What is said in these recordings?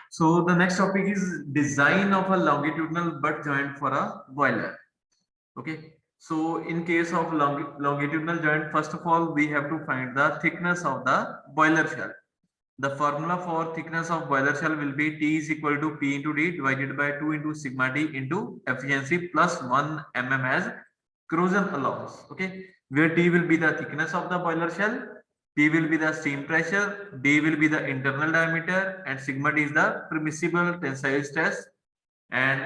So the next topic is design of a longitudinal butt joint for a boiler. Okay. So in case of longitudinal joint, first of all, we have to find the thickness of the boiler shell. The formula for thickness of boiler shell will be T is equal to P into D divided by 2 into sigma D into efficiency plus 1 mm as corrosion allowance. Okay. Where T will be the thickness of the boiler shell, P will be the steam pressure, D will be the internal diameter, and sigma D is the permissible tensile stress, and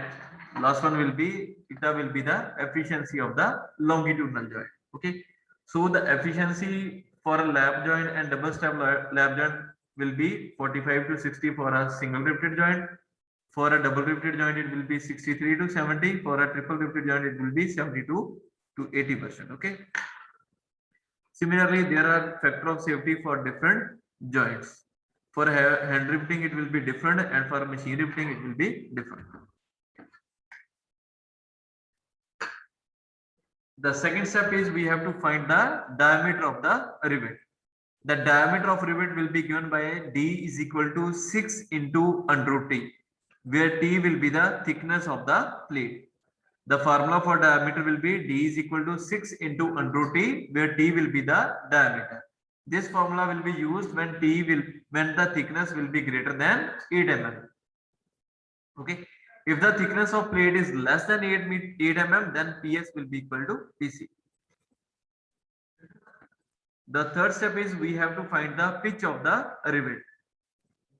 last one will be theta will be the efficiency of the longitudinal joint. Okay. So the efficiency for a lap joint and double step lap joint will be 45 to 60 for a single riveted joint. For a double riveted joint, it will be 63 to 70. For a triple riveted joint, it will be 72 to 80%. Okay. Similarly, there are factor of safety for different joints. For hand riveting, it will be different, and for machine riveting, it will be different. The second step is we have to find the diameter of the rivet. The diameter of rivet will be given by D is equal to 6 into under root T, where T will be the thickness of the plate. The formula for diameter will be D is equal to 6 into under root T, where T will be the diameter. This formula will be used when when the thickness will be greater than 8 mm. Okay. If the thickness of plate is less than 8 mm, then PS will be equal to PC. The third step is we have to find the pitch of the rivet.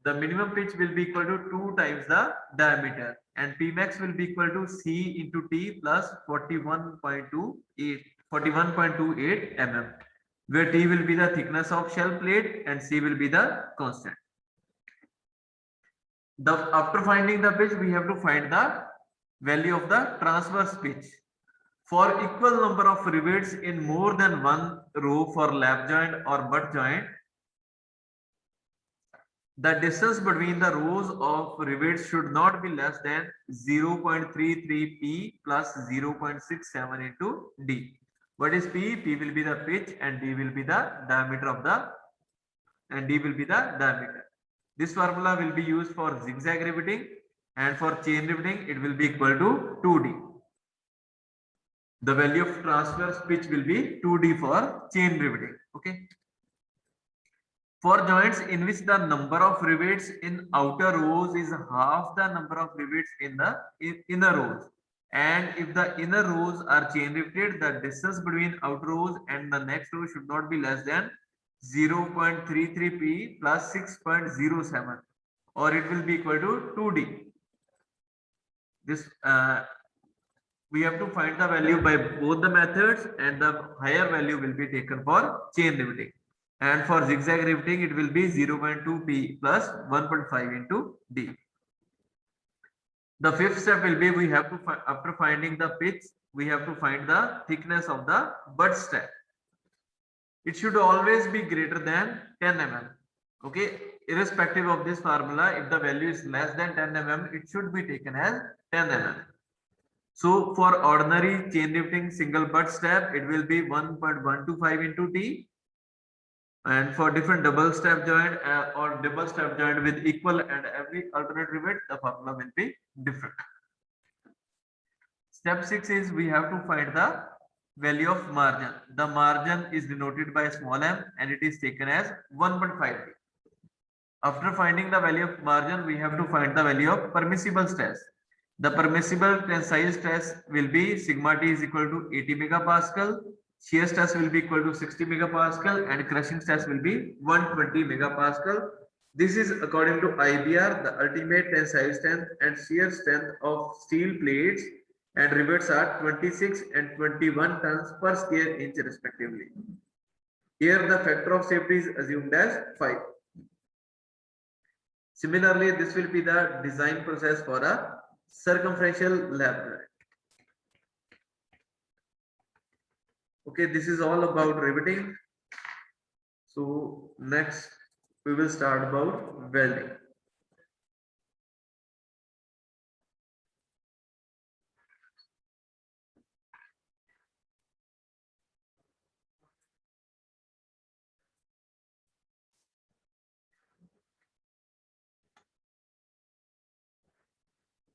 The minimum pitch will be equal to 2 times the diameter, and P max will be equal to C into T plus 41.28 mm, where T will be the thickness of shell plate and C will be the constant. After finding the pitch, we have to find the value of the transverse pitch. For equal number of rivets in more than one row for lap joint or butt joint, the distance between the rows of rivets should not be less than 0.33 P plus 0.67 into D. What is P? P will be the pitch and D will be the diameter of D will be the diameter. This formula will be used for zigzag riveting, and for chain riveting it will be equal to 2D. The value of transverse pitch will be 2D for chain riveting. Okay. For joints in which the number of rivets in outer rows is half the number of rivets in the inner rows, and if the inner rows are chain riveted, the distance between outer rows and the next row should not be less than 0.33 P plus 6.07, or it will be equal to 2D. This we have to find the value by both the methods, and the higher value will be taken for chain riveting. And for zigzag riveting, it will be 0.2 P plus 1.5 into D. The fifth step will be we have to after finding the pitch, we have to find the thickness of the butt strap. It should always be greater than 10 mm. Okay, irrespective of this formula, if the value is less than 10 mm, it should be taken as 10 mm. So for ordinary chain riveting single butt strap, it will be 1.125 into T. And for different double strap joint or double strap joint with equal and every alternate rivet, the formula will be different. Step 6 is we have to find the value of margin. The margin is denoted by small m and it is taken as 1.5. After finding the value of margin, we have to find the value of permissible stress. The permissible tensile stress will be sigma T is equal to 80 megapascal, shear stress will be equal to 60 megapascal, and crushing stress will be 120 megapascal. This is according to IBR, the ultimate tensile strength and shear strength of steel plates and rivets are 26 and 21 tons per square inch respectively. Here the factor of safety is assumed as 5. Similarly, this will be the design process for a circumferential lap joint. Okay, this is all about riveting. So next we will start about welding.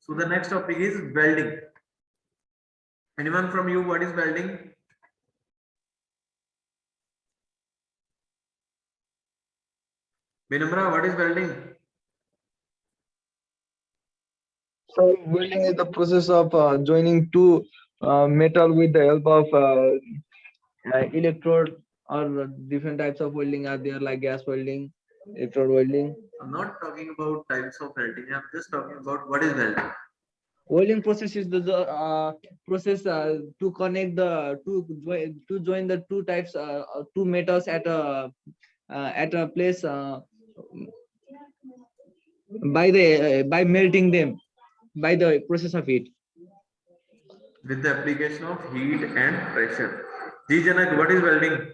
So the next topic is welding. Anyone from you, what is welding? Vinamra, what is welding? So welding is the process of joining two metal with the help of electrode, or different types of welding are there, like gas welding, electrode welding. I'm not talking about types of welding. I'm just talking about what is welding. Welding process is the process to connect the to join the two types two metals at a place by melting them by the process of heat. With the application of heat and pressure. Ji Janak, what is welding?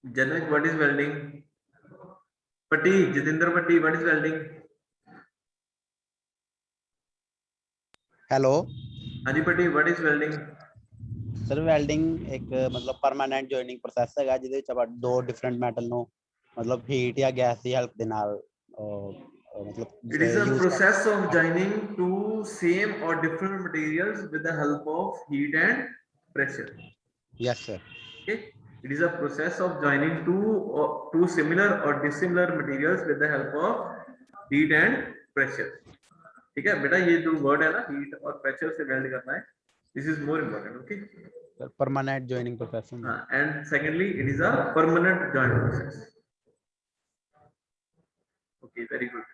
Janak, what is welding? Patti, Jitinder Patti, what is welding? Hello Haji Patti, what is welding? Sir welding ਇੱਕ ਮਤਲਬ permanent joining process ਹੈਗਾ ਜਿਹਦੇ ਵਿੱਚ ਆਪਾਂ ਦੋ different metal ਨੂੰ ਮਤਲਬ heat ਜਾਂ ਗੈਸ ਦੀ ਹੈਲਪ ਦੇ ਨਾਲ ਮਤਲਬ It is a process of joining two same or different materials with the help of heat and pressure. Yes sir Okay, it is a process of joining two similar or dissimilar materials with the help of heat and pressure. ठीक है बेटा, ये जो word है ना heat और pressure से weld करना है, this is more important. Okay, permanent joining process and secondly it is a permanent joint process. Okay, very good.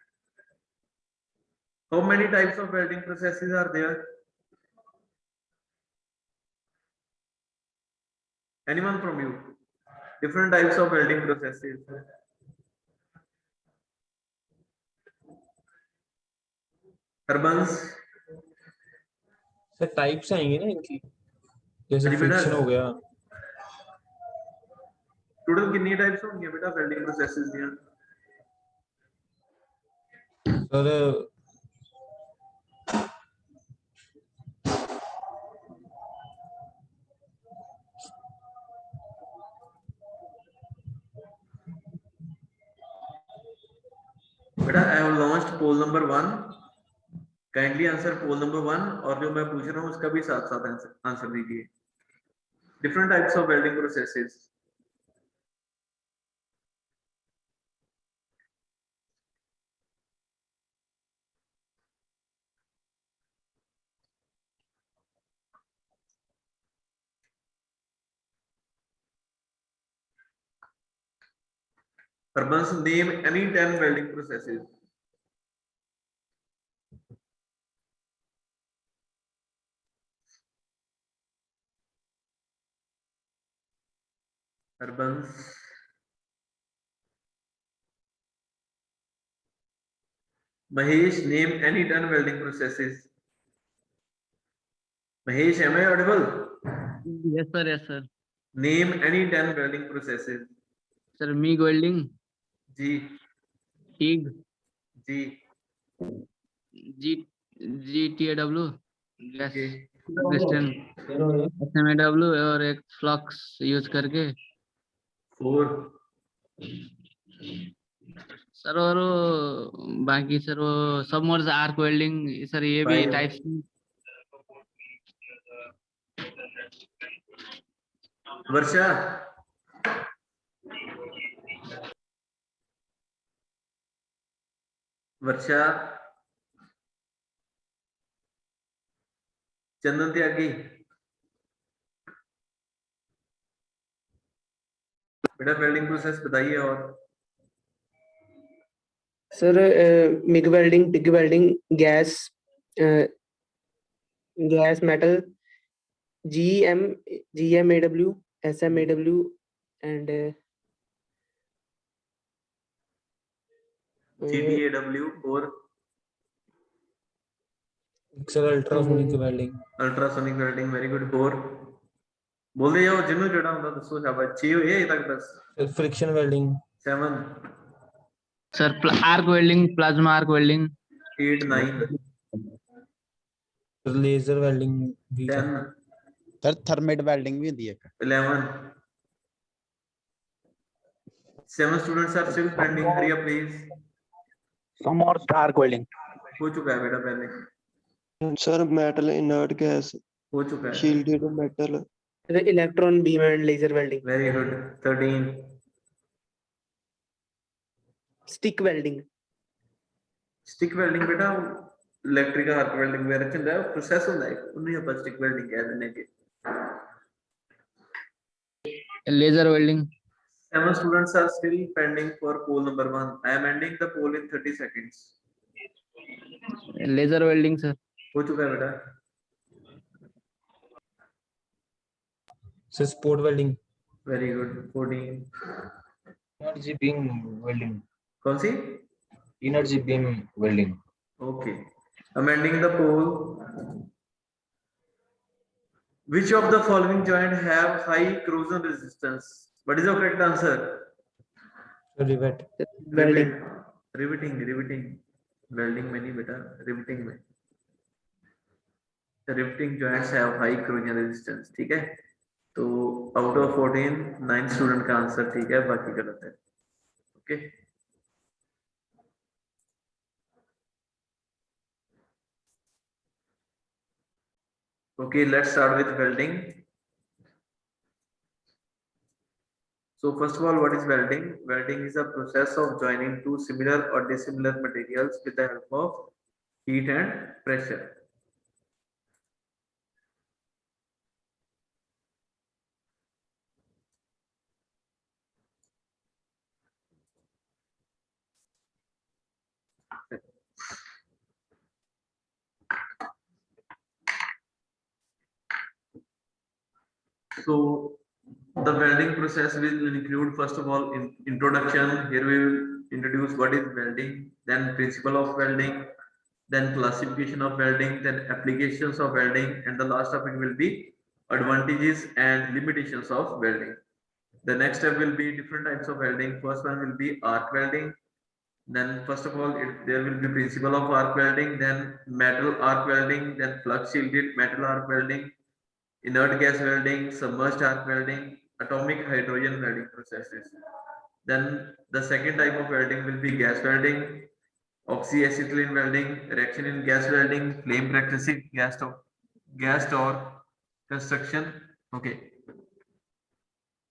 How many types of welding processes are there? Anyone from you? Different types of welding processes. Harbans? Sir types आएंगे ना इनकी, जैसे friction हो गया. Total कितनी types होंगी बेटा welding processes दी? सर बेटा I have launched poll number 1. Kindly answer poll number 1, और जो मैं पूछ रहा हूँ उसका भी साथ साथ आंसर दीजिए. Different types of welding processes. Harbans, name any 10 welding processes. Harbans. Mahesh, name any 10 welding processes. Mahesh, am I audible? Yes sir, yes sir. Name any 10 welding processes. Sir, MIG welding, G. TIG, G. GTAW, gas Okay. piston, SMAW और एक flux use करके. 4. Sir और बाकी sir वो submerge arc welding, sir ये भी Five. Types. Varsha. Varsha. चंदन त्यागी. बेटा welding process बताइए. और sir MiG welding, TIG welding, gas metal, GMAW, SMAW and GTAW. और sir ultrasonic welding. Ultrasonic welding. Very good. और बोलते जाओ जिन्हों जेड़ा ਹੁੰਦਾ ਦੱਸੋ. शाबाश. 6 ਹੋਏ ਅਜੇ ਤੱक बस. Sir friction welding. 7. Sir arc welding, plasma arc welding. 8. 9. Sir laser welding भी. 10. ਸਰ ਥਰਮੇਟ ਵੈਲਡਿੰਗ ਵੀ ਹੁੰਦੀ ਹੈ ਇੱਕ. 11. 7 students are still pending. Hurry up, please. some more arc welding. हो चुका है बेटा पहले, Sir, metal inert gas, हो चुका है. shielded metal, The electron beam and laser welding, Very good. 13. stick welding, Stick welding बेटा इलेक्ट्रिकल आर्क वेल्डिंग वगैरह चलता है, प्रोसेस होता है, उन्हें अपन स्टिक वेल्डिंग कह देने के. Laser welding, 7 students are still pending for poll number 1. I am ending the poll in 30 seconds. Laser welding sir, हो चुका है बेटा. Sir spot welding, Very good. 14. Energy beam welding, कौन सी? Energy beam welding, Okay. Amending the poll. Which of the following joint have high corrosion resistance? What is the correct answer? Rivet, welding, Riveting. Welding में नहीं बेटा, riveting में. The riveting joints have high corrosion resistance. ठीक है? तो out of 14, 9 student का answer ठीक है, बाकी गलत है. Okay. Okay, let's start with welding. So first of all, what is welding? Welding is a process of joining two similar or dissimilar materials with the help of heat and pressure. So the welding process will include first of all in introduction. Here we will introduce what is welding, then principle of welding, then classification of welding, then applications of welding, and the last topic will be advantages and limitations of welding. The next step will be different types of welding. First one will be arc welding. Then first of all, there will be principle of arc welding, then metal arc welding, then flux shielded metal arc welding, inert gas welding, submerged arc welding, atomic hydrogen welding processes. Then the second type of welding will be gas welding, oxyacetylene welding, reaction in gas welding, flame rectification, gas torque construction. Okay.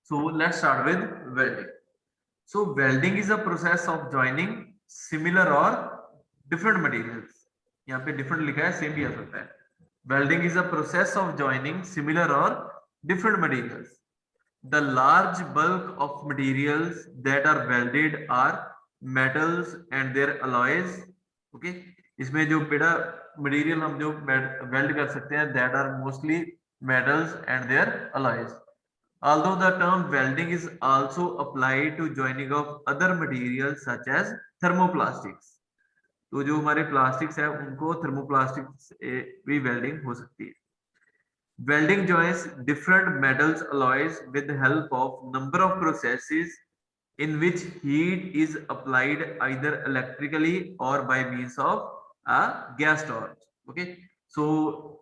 So let's start with welding. So welding is a process of joining similar or different materials. यहाँ पे different लिखा है, same भी आ सकता है. Welding is a process of joining similar or different materials. The large bulk of materials that are welded are metals and their alloys. Okay, इसमें जो बेटा material हम जो weld कर सकते हैं, that are mostly metals and their alloys. Although the term welding is also applied to joining of other materials such as thermoplastics. तो जो हमारे plastics है उनको thermoplastics भी welding हो सकती है. Welding joins different metals alloys with the help of number of processes in which heat is applied either electrically or by means of a gas torch. Okay, so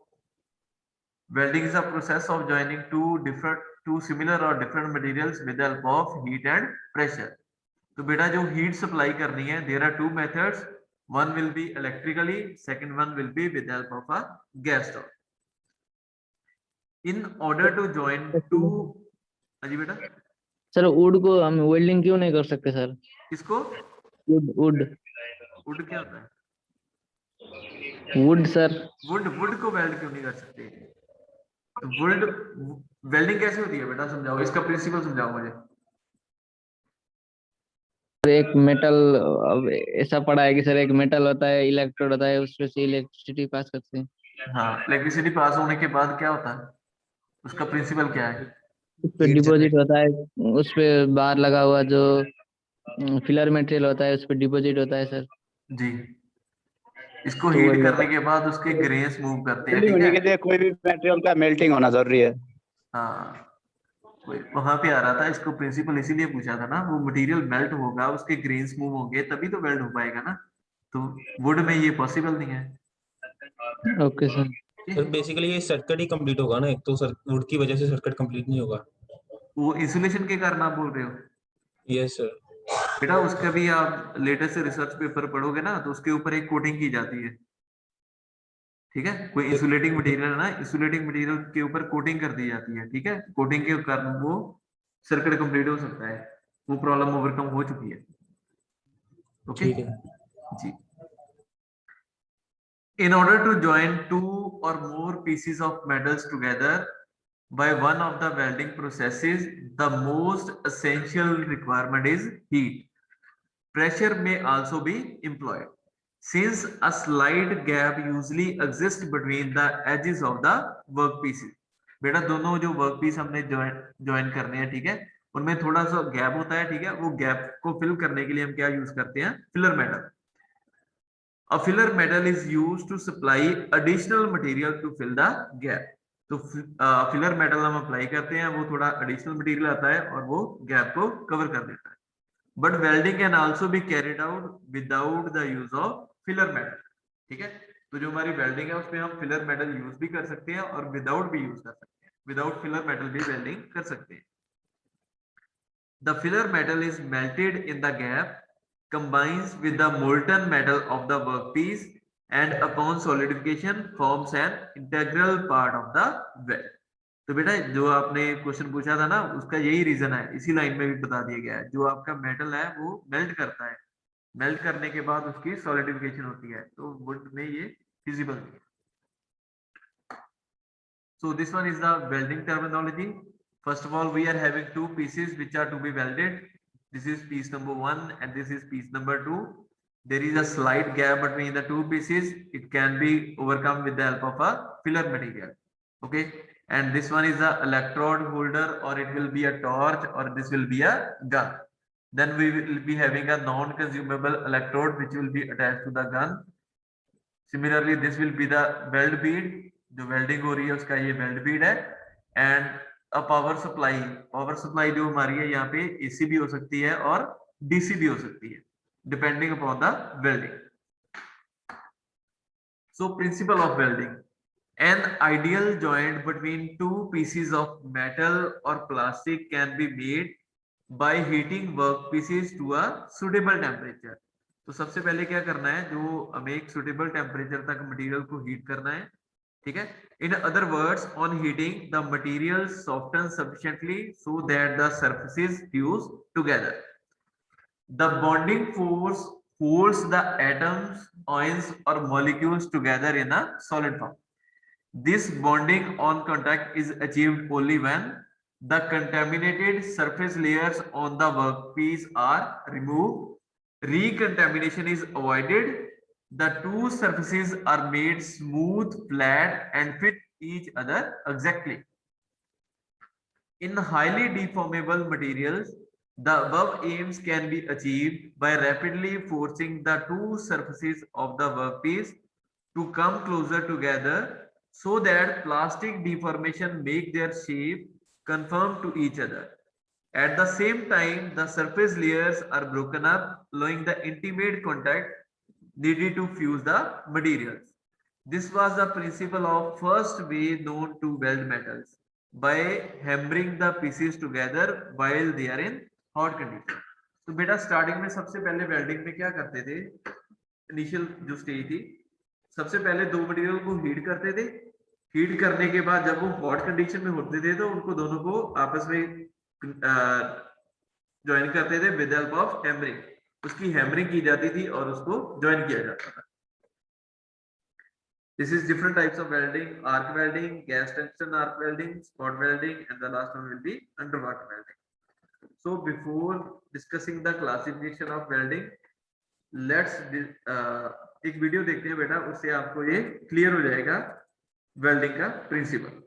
welding is a process of joining two similar or different materials with the help of heat and pressure. तो बेटा जो heat supply करनी है, there are two methods. One will be electrically, second one will be with the help of a gas torch. In order to join two, अजी बेटा sir would को हम welding क्यों नहीं कर सकते सर? किसको? वुड वुड क्या होता है? वुड सर, वुड को वेल्ड क्यों नहीं कर सकते? तो वुड वेल्डिंग कैसे होती है बेटा, समझाओ, इसका प्रिंसिपल समझाओ मुझे. एक मेटल ऐसा पढ़ा है कि सर एक मेटल होता है, इलेक्ट्रोड होता है, उसमें से इलेक्ट्रिसिटी पास करते हैं. हाँ, इलेक्ट्रिसिटी पास होने के बाद क्या होता है, उसका प्रिंसिपल क्या है? उस पे डिपॉजिट होता है, उस पे बाहर लगा हुआ जो फिलर मटेरियल होता है उस पे डिपॉजिट होता है सर जी. इसको तो हीट वही करने के बाद उसके ग्रेन्स मूव करते हैं. ठंडी ठीक होने के है, लिए कोई भी मटेरियल का मेल्टिंग होना जरूरी है. हाँ वहां पे आ रहा था, इसको प्रिंसिपल इसीलिए पूछा था ना, वो मटेरियल मेल्ट होगा, उसके ग्रेन्स मूव होंगे तभी तो वेल्ड हो पाएगा ना. तो वुड में ये पॉसिबल नहीं है. Okay sir. सर बेसिकली ये सर्किट ही कंप्लीट होगा ना, एक तो सर वुड की वजह से सर्किट कंप्लीट नहीं होगा. वो इंसुलेशन के कारण आप बोल रहे हो? Yes sir. बेटा उसका भी आप लेटेस्ट रिसर्च पेपर पढ़ोगे ना, तो उसके ऊपर एक कोटिंग की जाती है, ठीक है। कोई इंसुलेटिंग मटेरियल है ना, इंसुलेटिंग मटेरियल के ऊपर कोटिंग कर दी जाती है, ठीक है। कोटिंग के कारण वो सर्किट कंप्लीट हो सकता है, वो प्रॉब्लम ओवरकम हो चुकी है। ओके ठीक है। जी। In order to join two or more pieces of metals together by one of the welding processes, the most essential requirement is heat. Pressure may also be employed. Since a slight gap usually exists between the edges of the workpieces. बेटा दोनों जो workpiece हमने join करने हैं, ठीक है, उनमें थोड़ा सा गैप होता है, ठीक है। वो गैप को फिल करने के लिए हम क्या यूज करते हैं? Filler metal. A filler metal is used to supply additional material to fill the gap. तो फिलर मेटल हम अप्लाई करते हैं, वो थोड़ा एडिशनल मटेरियल आता है और वो गैप को कवर कर देता है। Butt welding can also be carried out without the use of filler metal, ठीक है। तो जो हमारी वेल्डिंग है उसमें हम फिलर मेटल यूज भी कर सकते हैं और विदाउट भी यूज कर सकते हैं, विदाउट फिलर मेटल भी वेल्डिंग कर सकते हैं। The filler metal is melted in the gap, combines with the molten metal of the workpiece, and upon solidification forms an integral part of the weld. तो बेटा जो आपने क्वेश्चन पूछा था ना, उसका यही रीजन है, इसी लाइन में भी बता दिया गया है। जो आपका मेटल है वो मेल्ट करता है, मेल्ट करने के बाद उसकी सॉलिडिफिकेशन होती है, तो वुड में ये फिजिबल नहीं है। So this one is the welding terminology. First of all, we are having two pieces which are to be welded. This is piece number 1 and this is piece number 2. There is a slight gap between the two pieces. It can be overcome with the help of a filler material. Okay. And this one is the electrode holder, or it will be a torch, or this will be a gun. Then we will be having a non-consumable electrode which will be attached to the gun. Similarly, this will be the weld bead. जो welding हो रही है उसका ये weld Beed है। And a power supply, power supply जो हमारी है यहाँ पे एसी भी हो सकती है और डीसी भी हो सकती है, depending upon the welding. So principle of welding, an ideal joint between two pieces of metal or plastic can be made by heating workpieces to a suitable temperature. तो सबसे पहले क्या करना है, जो हमें एक सुटेबल टेम्परेचर तक मटेरियल को हीट करना है, ठीक है। In other words, on heating, the material softens sufficiently so that the surfaces fuse together. The bonding force holds the atoms, ions, or molecules together in a solid form. This bonding on contact is achieved only when the contaminated surface layers on the workpiece are removed, recontamination is avoided, the two surfaces are made smooth, flat, and fit each other exactly. In highly deformable materials, the above aims can be achieved by rapidly forcing the two surfaces of the workpiece to come closer together so that plastic deformation make their shape conform to each other. At the same time, the surface layers are broken up, allowing the intimate contact needed to fuse the materials. This was the principle of first way known to weld metals by hammering the pieces together while they are in hot condition. तो बेटा starting में सबसे पहले welding में क्या करते थे, initial जो स्टेज थी, सबसे पहले दो मटेरियल को हीट करते थे। हीट करने के बाद जब वो हॉट कंडीशन में होते थे तो उनको दोनों को आपस में ज्वाइन करते थे विद हेल्प ऑफ हैमरिंग। उसकी हैमरिंग की जाती थी और उसको ज्वाइन किया जाता था। This is different types of welding: arc welding, gas tungsten arc welding, spot welding, and the last one will be underwater welding. So before discussing the classification of welding, let's एक video देखते हैं बेटा, उससे आपको ये clear हो जाएगा welding का प्रिंसिपल।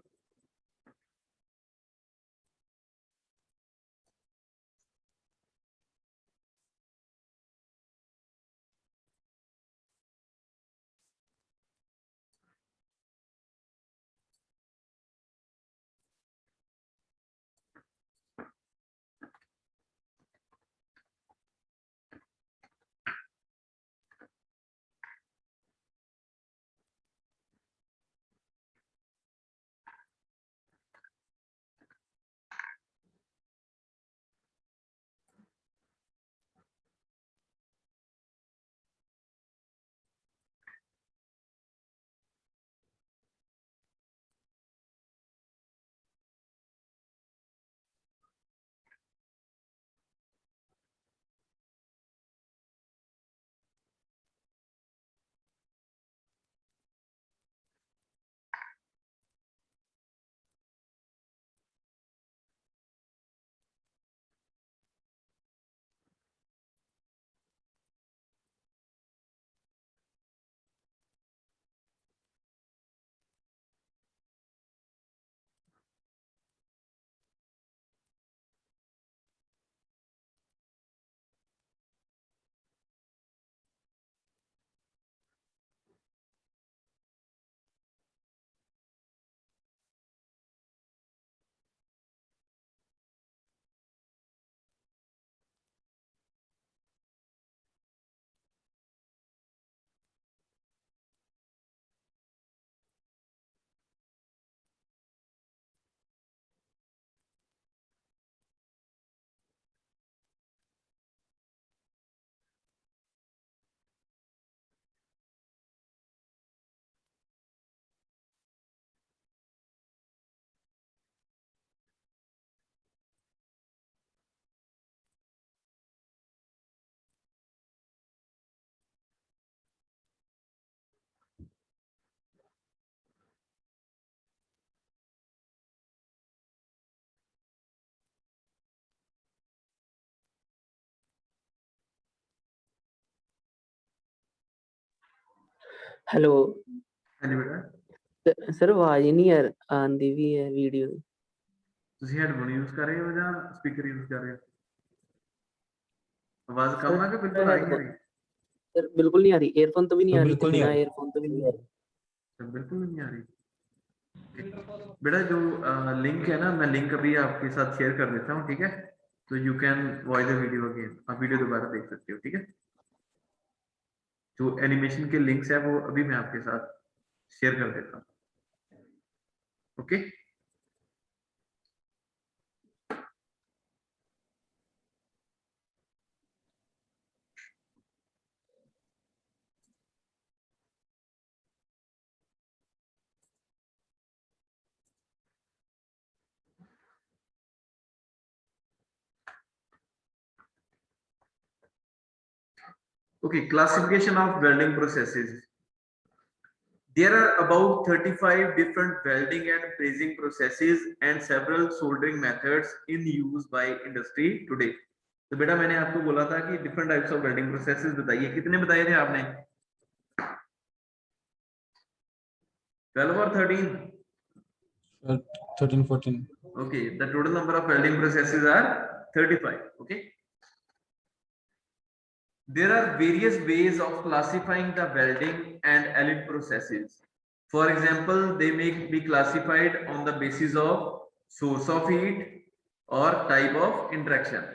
हेलो हाँ जी बेटा, सर आवाज ही नहीं यार आंदी भी है वीडियो ਤੁਸੀਂ ਹੈਡਫੋਨ ਯੂਜ਼ ਕਰ ਰਹੇ ਹੋ ਜਾਂ ਸਪੀਕਰ ਯੂਜ਼ ਕਰ ਰਹੇ ਹੋ? ਆਵਾਜ਼ सर ਕਮ ਆ ਕਿ ਬਿਲਕੁਲ ਆ ਹੀ ਨਹੀਂ हेडफोन ਰਹੀ? सर बिल्कुल नहीं आ रही एयरफोन तो भी नहीं सर आ रही बिल्कुल नहीं आ बिना रही। एयरफोन तो भी नहीं आ रही बिल्कुल नहीं आ रही। बेटा जो लिंक है ना, मैं लिंक अभी आपके साथ शेयर कर देता हूँ, ठीक है? तो you can watch the video again, आप वीडियो दोबारा देख सकते हो, ठीक है? जो एनिमेशन के लिंक्स है वो अभी मैं आपके साथ शेयर कर देता हूँ, okay? Okay, classification of welding processes. There are about 35 different welding and brazing processes and several soldering methods in use by industry today. तो बेटा मैंने आपको बोला था कि different types of welding processes बताइए, कितने बताए थे आपने? 12 or 13? 13, 14. Okay, the total number of welding processes are 35. Okay. There are various ways of classifying the welding and allied processes. For example, they may be classified on the basis of source of heat or type of interaction.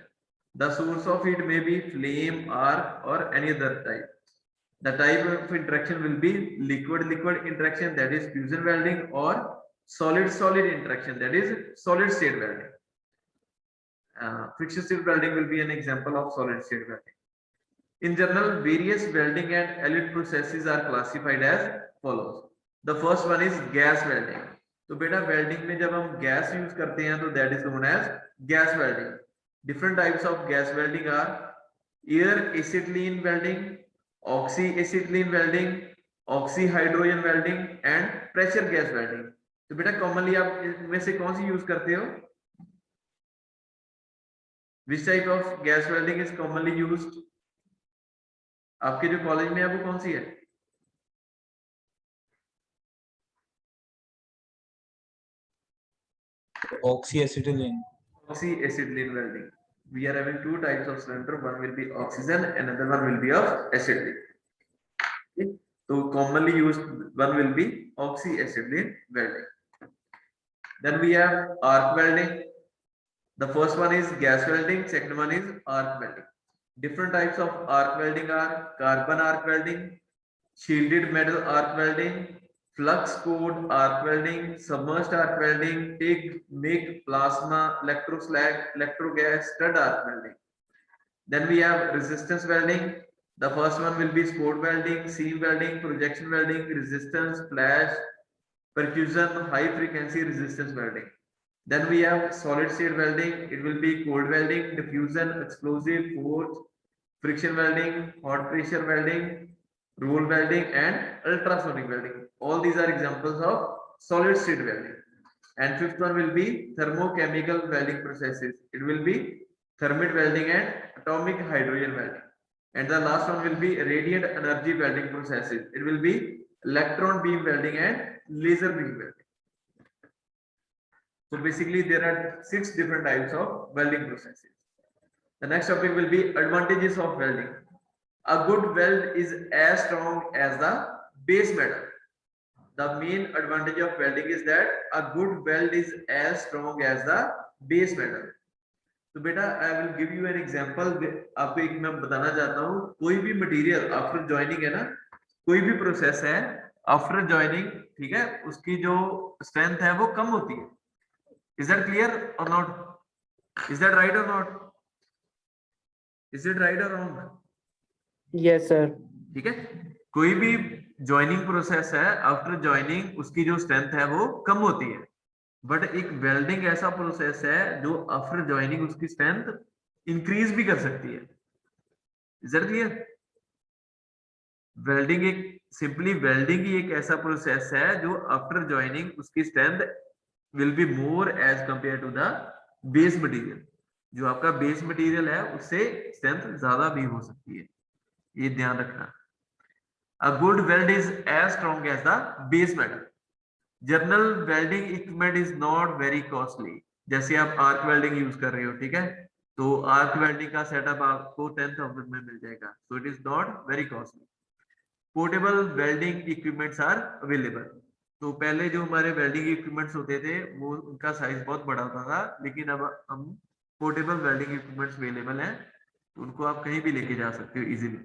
The source of heat may be flame, arc, or any other type. The type of interaction will be liquid-liquid interaction, that is fusion welding, or solid-solid interaction, that is solid-state welding. Friction-state welding will be an example of solid-state welding. In general, various welding and allied processes are classified as follows. The first one is gas welding. तो बेटा welding में जब हम gas use करते हैं तो that is known as gas welding. Different types of gas welding are air acetylene welding, oxy acetylene welding, oxy hydrogen welding and pressure gas welding. तो बेटा कॉमनली आप इनमें से कौन सी यूज करते हो? Which type of gas welding is commonly used? आपके जो कॉलेज में है वो कौन सी है? Oxyacetylene. Oxy-acetylene welding. We are having two types of cylinder. One will be oxygen, another one will be of acetylene. Okay. So commonly used one will be oxy-acetylene welding. Then we have arc welding. The first one is gas welding. Second one is arc welding. Different types of arc welding are carbon arc welding, shielded metal arc welding, flux cored arc welding, submerged arc welding, TIG, MIG, plasma, electroslag, electrogas, stud arc welding. Then we have resistance welding. The first one will be spot welding, seam welding, projection welding, resistance, flash, percussion, high frequency resistance welding. Then we have solid state welding. It will be cold welding, diffusion, explosive, forge, friction welding, hot pressure welding, roll welding and ultrasonic welding. All these are examples of solid state welding. And fifth one will be thermochemical welding processes. It will be thermite welding and atomic hydrogen welding. And the last one will be radiant energy welding processes. It will be electron beam welding and laser beam welding. So basically there are 6 different types of welding processes. The next topic will be advantages of welding. A good weld is as strong as the base metal. The main advantage of welding is that a good weld is as strong as the base metal. तो बेटा I will give you an example. आपको एक मैं बताना चाहता हूँ, कोई भी मटेरियल आफ्टर ज्वाइनिंग है ना, कोई भी प्रोसेस है आफ्टर ज्वाइनिंग, ठीक है, उसकी जो स्ट्रेंथ है वो कम होती है. Is that clear or not? Is that right or not? Is it right or wrong? Yes sir. ठीक है, कोई भी ज्वाइनिंग प्रोसेस है आफ्टर ज्वाइनिंग उसकी जो स्ट्रेंथ है वो कम होती है, बट एक वेल्डिंग ऐसा प्रोसेस है जो आफ्टर ज्वाइनिंग उसकी स्ट्रेंथ इंक्रीज भी कर सकती है. Is that clear? वेल्डिंग एक सिंपली वेल्डिंग ही एक ऐसा प्रोसेस है जो आफ्टर ज्वाइनिंग उसकी strength will be more as compare to the base material. जो आपका बेस मटेरियल है उससे स्ट्रेंथ ज्यादा भी हो सकती है, ये ध्यान रखना. A good weld is as strong as the base metal. General welding equipment is not very costly. जैसे आप आर्क वेल्डिंग यूज कर रहे हो, ठीक है, तो आर्क वेल्डिंग का सेटअप आपको 10,000 में मिल जाएगा. So it is not very costly. Portable welding equipments are available. तो पहले जो हमारे वेल्डिंग इक्विपमेंट्स होते थे वो उनका साइज बहुत बड़ा होता था, लेकिन अब हम पोर्टेबल वेल्डिंग इक्विपमेंट्स अवेलेबल हैं, तो उनको आप कहीं भी लेके जा सकते हो easily.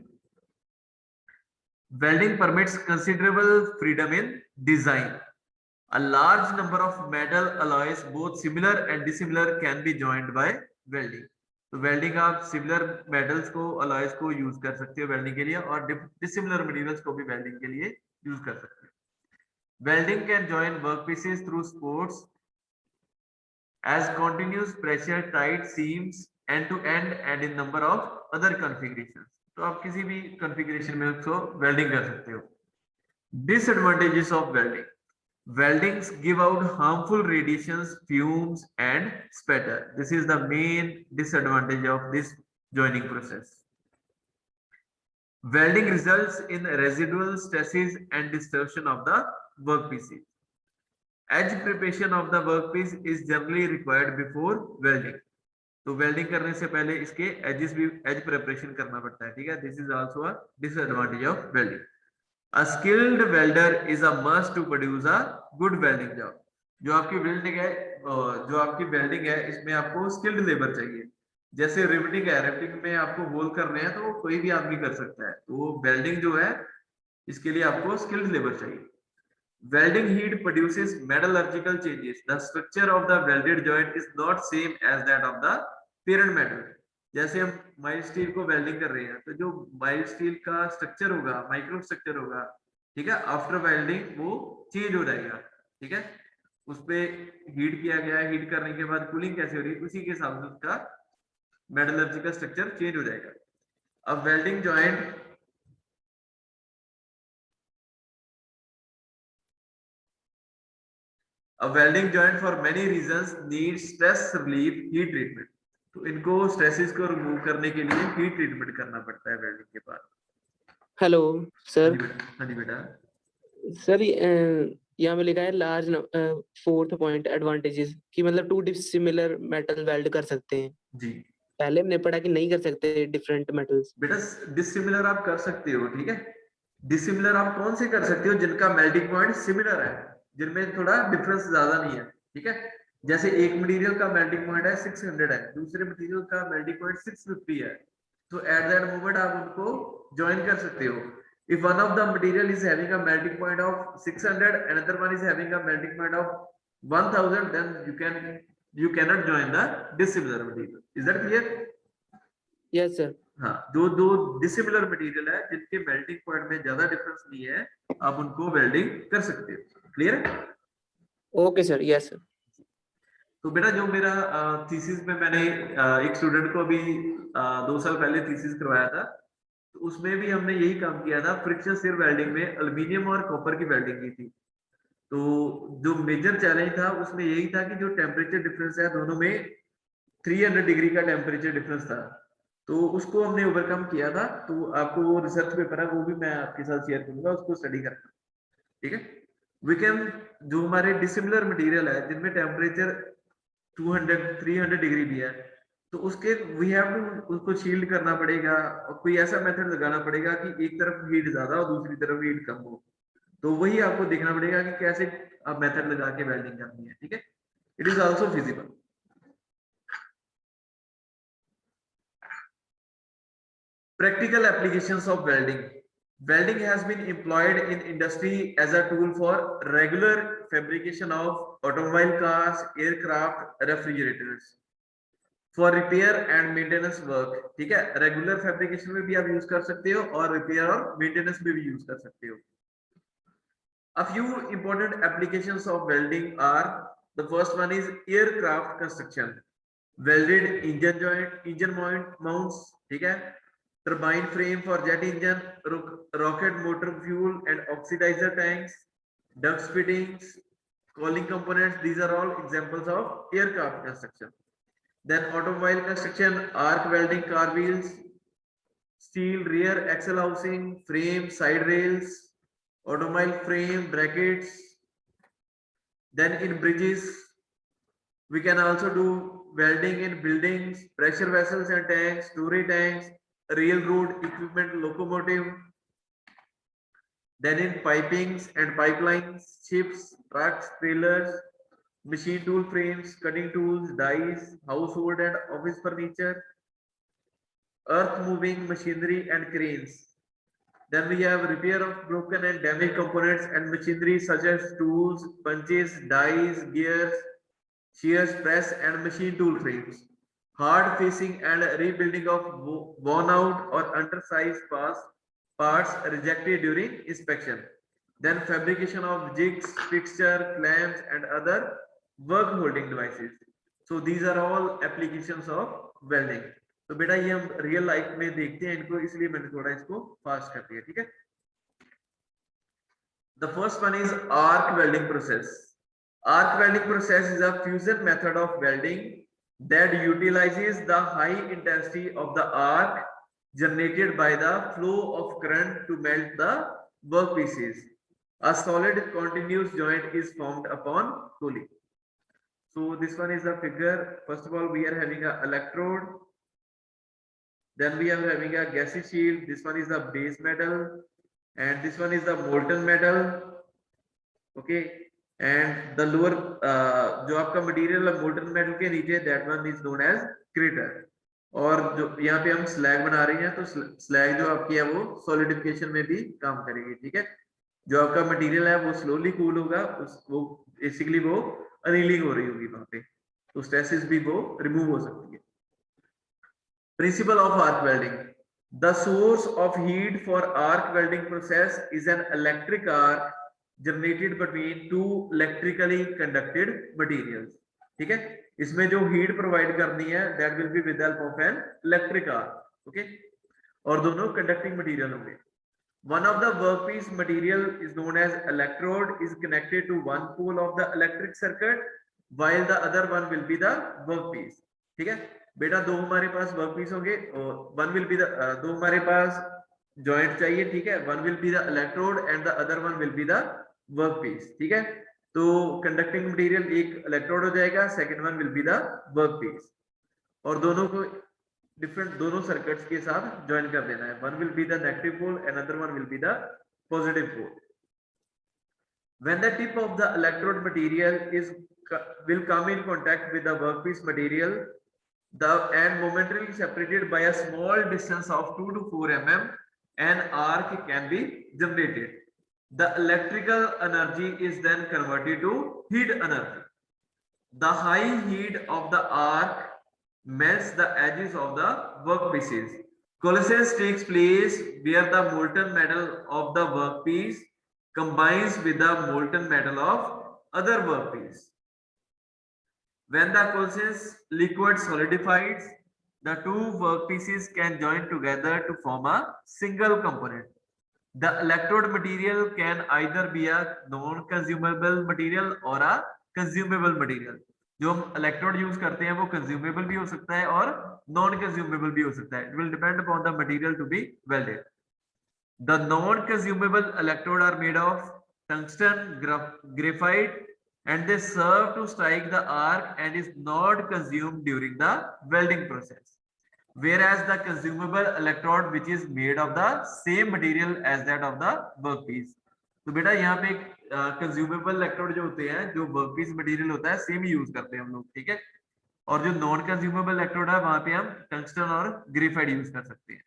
Welding permits considerable freedom in design. A large number of metal alloys, both similar and dissimilar, can be joined by welding. तो वेल्डिंग आप सिमिलर मेटल्स को, अलॉयज को यूज कर सकते हो वेल्डिंग के लिए, और डिसिमिलर मटेरियल्स को भी वेल्डिंग के लिए यूज कर सकते हो. Welding can join workpieces through spots as continuous pressure tight seams end to end and in number of other configurations. तो आप किसी भी कॉन्फ़िगरेशन में उसको वेल्डिंग कर सकते हो. Disadvantages of welding. Weldings give out harmful radiations, fumes and spatter. This is the main disadvantage of this joining process. Welding results in residual stresses and distortion of the workpieces. Edge preparation of the workpiece is generally required before welding. तो welding करने से पहले इसके edges भी, as preparation करना पड़ता है, ठीक है. This is also a disadvantage of welding. A skilled welder is a must to produce a good welding job. जो आपकी वेल्डिंग है इसमें आपको स्किल्ड लेबर चाहिए. जैसे रिवेटिंग है, रिवेटिंग में आपको होल करने हैं तो कोई भी आदमी कर सकता है, तो वेल्डिंग जो है इसके लिए आपको स्किल्ड लेबर चाहिए. Welding heat produces metallurgical changes. The structure of the welded joint is not same as that of the parent metal. जैसे हम माइल्ड स्टील को वेल्डिंग कर रहे हैं, तो जो माइल्ड स्टील का स्ट्रक्चर होगा, माइक्रो स्ट्रक्चर होगा, ठीक है, आफ्टर वेल्डिंग वो चेंज हो जाएगा, ठीक है. उस पे हीट किया गया है, हीट करने के बाद कूलिंग कैसे हो रही है, उसी के हिसाब से उसका मेटलर्जिकल स्ट्रक्चर चेंज हो जाएगा. अब welding joint A welding joint for many reasons needs stress relief heat treatment. तो इनको स्ट्रेसेस को रिमूव करने के लिए हीट ट्रीटमेंट करना पड़ता है वेल्डिंग के बाद. Hello sir. हाँ जी बेटा. सर यहाँ पे लिखा है लार्ज 4th पॉइंट एडवांटेजेस कि मतलब 2 डिसिमिलर मेटल वेल्ड कर सकते हैं जी. पहले हमने पढ़ा कि नहीं कर सकते डिफरेंट मेटल्स. बेटा डिसिमिलर आप कर सकते हो, ठीक है. डिसिमिलर आप कौन से कर सकते हो, जिनका मेल्टिंग पॉइंट सिमिलर है, जिनमें थोड़ा डिफरेंस ज्यादा नहीं है, ठीक है. जैसे एक मटेरियल का मेल्टिंग पॉइंट है 600 है, दूसरे मटेरियल का मेल्टिंग पॉइंट 650 है, तो एट दैट मोमेंट आप उनको ज्वाइन कर सकते हो. If one of the material is having a melting point of 600 and other one is having a melting point of 1000, then you cannot join the dissimilar material. Is that clear? Yes sir. हाँ, जो दो dissimilar material है जिनके melting point में ज्यादा difference नहीं है, आप उनको वेल्डिंग कर सकते हो. क्लियर है? Okay sir. Yes sir. तो बेटा जो मेरा थीसिस में मैंने एक स्टूडेंट को अभी 2 साल पहले थीसिस करवाया था, तो उसमें भी हमने यही काम किया था. फ्रिक्शन स्टिर वेल्डिंग में एल्युमिनियम और कॉपर की वेल्डिंग की थी. तो जो मेजर चैलेंज था उसमें यही था कि जो टेम्परेचर डिफरेंस है दोनों में 300 डिग्री का टेम्परेचर डिफरेंस था, तो उसको हमने ओवरकम किया था. तो आपको वो रिसर्च पेपर है वो भी मैं आपके साथ शेयर करूंगा, उसको स्टडी करना, ठीक है. वी कैन, जो हमारे डिसिमिलर मटेरियल है जिनमें टेम्परेचर 200-300 डिग्री भी है, तो उसके वी हैव टू उसको शील्ड करना पड़ेगा, और कोई ऐसा मेथड लगाना पड़ेगा कि एक तरफ हीट ज्यादा और दूसरी तरफ हीट कम हो. तो वही आपको देखना पड़ेगा कि कैसे आप मेथड लगा के वेल्डिंग करनी है, ठीक है. It is also feasible. Practical applications of welding. Welding has been employed in industry as a tool for regular fabrication of automobile cars, aircraft, refrigerators, for repair and maintenance work. ठीक है, regular fabrication में भी आप use कर सकते हो और repair और मेंटेनेंस में भी यूज कर सकते हो. A few important applications of welding are, the first one is aircraft construction. Welded engine joint, engine mounts, ठीक है, turbine frame for jet engine, rocket motor fuel and oxidizer tanks, duct fittings, cooling components. These are all examples of aircraft construction. Then automobile construction, arc welding car wheels, steel rear axle housing, frame, side rails, automobile frame, brackets. Then in bridges, we can also do welding in buildings, pressure vessels and tanks, story tanks, railroad equipment, locomotive. Then in pipings and pipelines, ships, trucks, trailers, machine tool frames, cutting tools, dies, household and office furniture, earth moving machinery and cranes. Then we have repair of broken and damaged components and machinery such as tools, punches, dies, gears, shears, press and machine tool frames. Hard facing and rebuilding of worn out or undersized parts rejected during inspection. Then fabrication of jigs, fixture, clamps and other work holding devices. So these are all applications of welding. तो बेटा ये हम real life में देखते हैं इनको, इसलिए मैंने थोड़ा इसको फास्ट कर दिया, ठीक है. The first one is arc welding process. Arc welding process is a fusion method of welding that utilizes the high intensity of the arc generated by the flow of current to melt the workpieces. A solid continuous joint is formed upon cooling. So this one is the figure. First of all, we are having an electrode. Then we are having a gaseous shield. This one is the base metal, and this one is the molten metal. Okay, and the lower जो आपका material है molten metal के नीचे, that one is known as crater. और जो यहाँ पे हम स्लैग बना रहे हैं, तो स्लैग जो आपकी है वो सॉलिडिफिकेशन में भी काम करेगी, ठीक है. जो आपका मटेरियल है वो स्लोली कूल होगा, वो बेसिकली वो अनिलिंग हो रही होगी वहां पे, तो स्ट्रेसेस भी वो रिमूव हो सकती है. Principle of arc welding. The source of heat for arc welding process is an electric arc generated between two electrically conducted materials. ठीक है, इसमें जो हीट प्रोवाइड करनी है that will be with help of an electric arc. Okay, और दोनों conducting material होंगे. One of the workpiece material is known as electrode is connected to one pole of the electric circuit while the other one will be the workpiece. ठीक है बेटा, दो हमारे पास workpiece होंगे और वन विल बी द, दो हमारे पास joint चाहिए, ठीक है. One will be the electrode and the other one will be the workpiece, ठीक है. तो कंडक्टिंग मटेरियल एक इलेक्ट्रोड हो जाएगा, second one will be the workpiece, और दोनों को डिफरेंट दोनों सर्किट्स के साथ ज्वाइन कर देना है. One will be the negative pole and other one will be the positive pole. When the tip of the electrode material will come in contact with the workpiece material, and momentarily separated by a small distance of 2 to 4 mm, an arc can be generated. The electrical energy is then converted to heat energy. The high heat of the arc melts the edges of the workpieces. Coalescence takes place where the molten metal of the workpiece combines with the molten metal of other workpiece. When the coalescence liquid solidifies, the two workpieces can join together to form a single component. The electrode material can either be a non-consumable material or a consumable material. जो हम electrode use करते हैं वो consumable भी हो सकता है और नॉन कंज्यूमेबल भी हो सकता है. It will depend upon the material to be welded. The non-consumable electrode are made of tungsten, graphite, and they serve to strike the arc and is not consumed during the welding process. Whereas the consumable electrode which is made of the same material as that of the workpiece. तो बेटा यहाँ पे consumable electrode जो होते हैं, जो workpiece material होता है, सेम यूज करते हैं हम लोग, ठीक है. और जो नॉन कंज्यूमेबल इलेक्ट्रोड है वहां पे हम टंगस्टन और ग्रेफाइट यूज कर सकते हैं.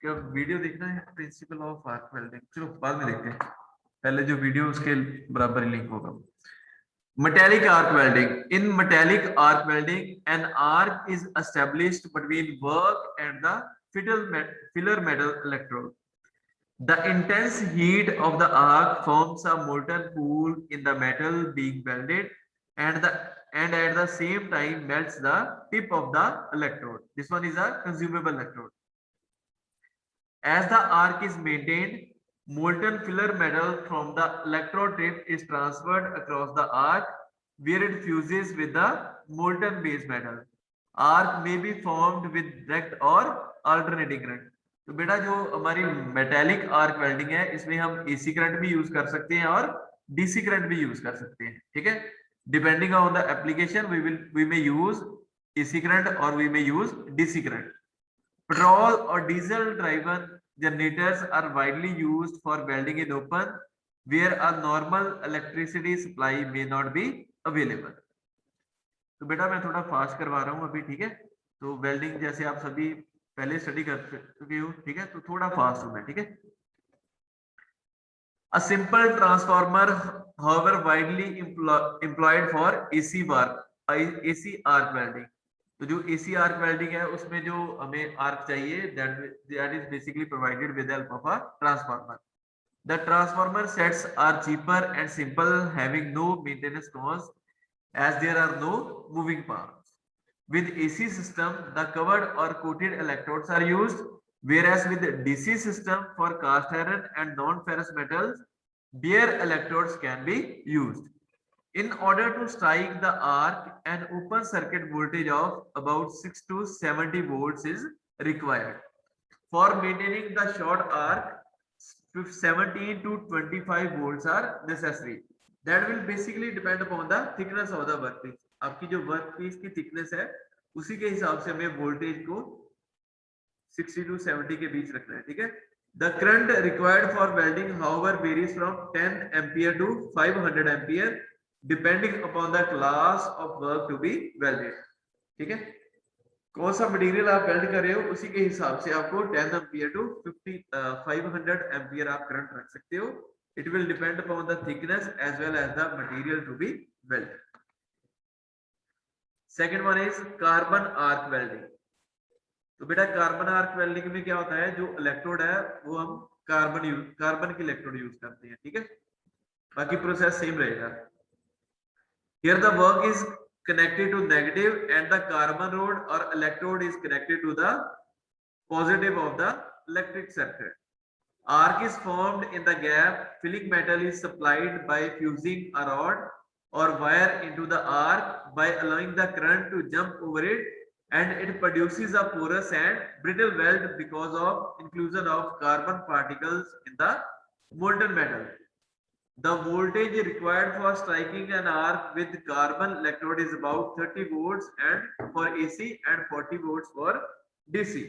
वीडियो देखना है प्रिंसिपल ऑफ आर्क वेल्डिंग, चलो बाद में देखते हैं, पहले जो वीडियो उसके बराबर ही लिंक होगा. Metallic arc welding. In metallic arc welding, an arc is established between work and the filler metal electrode. The intense heat of the arc forms a molten pool in the metal being welded, and at the same time melts the tip of the electrode. This one is a consumable electrode. As the arc is maintained, molten filler metal from the electrode tip is transferred across the arc where it fuses with the molten base metal. Arc में be formed with direct और alternating current. तो बेटा जो हमारी metallic arc welding है इसमें हम AC current भी यूज कर सकते हैं और डीसी करंट भी यूज कर सकते हैं, ठीक है। Depending on the application we may use AC current और we may use DC current. Petrol और diesel driven generators are widely used for welding in open where a normal electricity supply may not be available। तो बेटा मैं थोड़ा fast करवा रहा हूं अभी, ठीक है। तो वेल्डिंग जैसे आप सभी पहले स्टडी कर चुके हो, ठीक है, तो थोड़ा फास्ट हूं मैं, ठीक है। A simple transformer, however, widely employed for AC work, AC arc welding। तो जो AC arc welding है उसमें जो हमें arc चाहिए that is basically provided with the help of a transformer। The transformer sets are cheaper and simple, having no maintenance cost as there are no moving parts। With AC system, the covered or coated electrodes are used, whereas with DC system for cast iron and non-ferrous metals, bare electrodes can be used। In order to strike the arc, an open circuit voltage of about 6 to 70 volts is required। For maintaining the short arc, 17 to 25 volts are necessary। That will basically depend upon the thickness of the workpiece। आपकी जो workpiece की thickness है उसी के हिसाब से हमें voltage को 60 to 70 के बीच रखना है, ठीक है। The current required for welding, however, varies from 10 ampere to 500 ampere, depending upon the class of work to be welded। ठीक है, कौन सा मटेरियल आप वेल्ड कर रहे हो उसी के हिसाब से आपको 10 एम्पियर टू 500 एम्पियर आप करंट रख सकते हो। It will depend upon the thickness as well as the material to be welded। Second one is carbon arc welding। तो बेटा कार्बन आर्क वेल्डिंग में क्या होता है, जो इलेक्ट्रोड है वो हम कार्बन की इलेक्ट्रोड यूज करते हैं, ठीक है। बाकी प्रोसेस सेम रहेगा। Here the work is connected to negative and the carbon rod or electrode is connected to the positive of the electric circuit। Arc is formed in the gap, filling metal is supplied by fusing a rod or wire into the arc by allowing the current to jump over it, and it produces a porous and brittle weld because of inclusion of carbon particles in the molten metal। The voltage required for striking an arc with carbon electrode is about 30 volts and for AC and 40 volts for DC।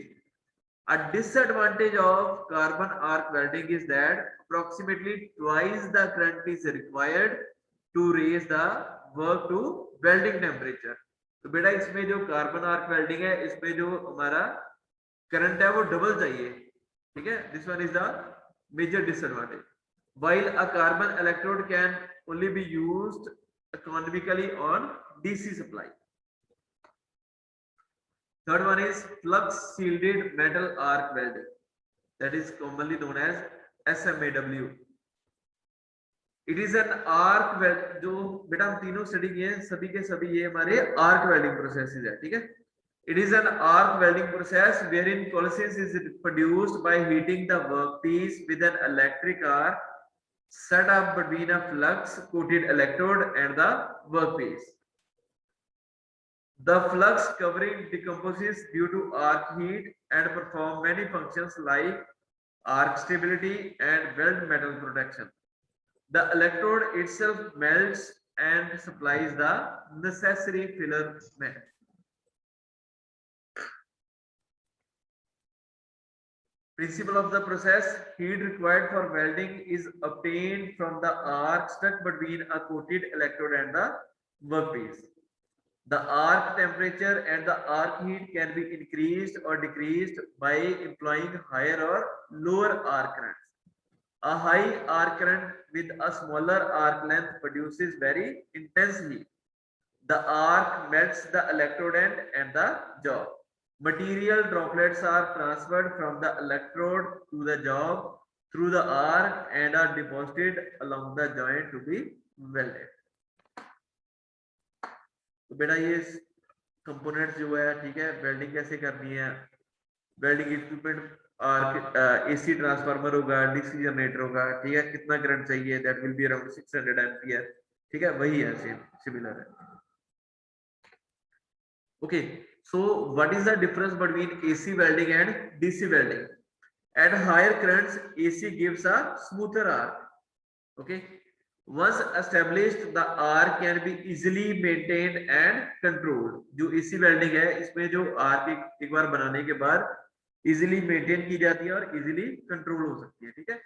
A disadvantage of carbon arc welding is that approximately twice the current is required to raise the work to welding temperature। तो बेटा इसमें जो carbon arc welding है इसमें जो हमारा current है वो डबल चाहिए, ठीक है। This one is the major disadvantage. While a carbon electrode can only be used economically on DC supply। Third one is flux shielded metal arc welding, that is commonly known as SMAW। It is an arc weld, जो बेटा हम तीनों study किए हैं सभी के सभी ये हमारे आर्क वेल्डिंग प्रोसेसेस है, ठीक है। It is an arc welding process wherein coalescence is produced by heating the workpiece with an electric arc set up between a flux coated electrode and the workpiece। The flux covering decomposes due to arc heat and perform many functions like arc stability and weld metal protection। The electrode itself melts and supplies the necessary filler metal। Principle of the process: heat required for welding is obtained from the arc stuck between a coated electrode and the workpiece। The arc temperature and the arc heat can be increased or decreased by employing higher or lower arc currents। A high arc current with a smaller arc length produces very intense heat। The arc melts the electrode end and the job। Material droplets are transferred from the electrode to the job through the arc and are deposited along the joint to be welded। तो बेटा ये components जो है, ठीक है, welding कैसे करनी है। Welding equipment arc AC transformer होगा, डीसी जनरेटर होगा, ठीक है। कितना करंट चाहिए, that will be around 600 ampere, ठीक है, वही है, सेम सिमिलर है। Okay, so what is the difference between AC welding and DC welding? At higher currents, AC gives a smoother arc. Okay, once established, the arc can be easily maintained and controlled. जो AC welding है, इसमें जो arc एक बार बनाने के बाद easily maintain की जाती है और easily control हो सकती है, ठीक है?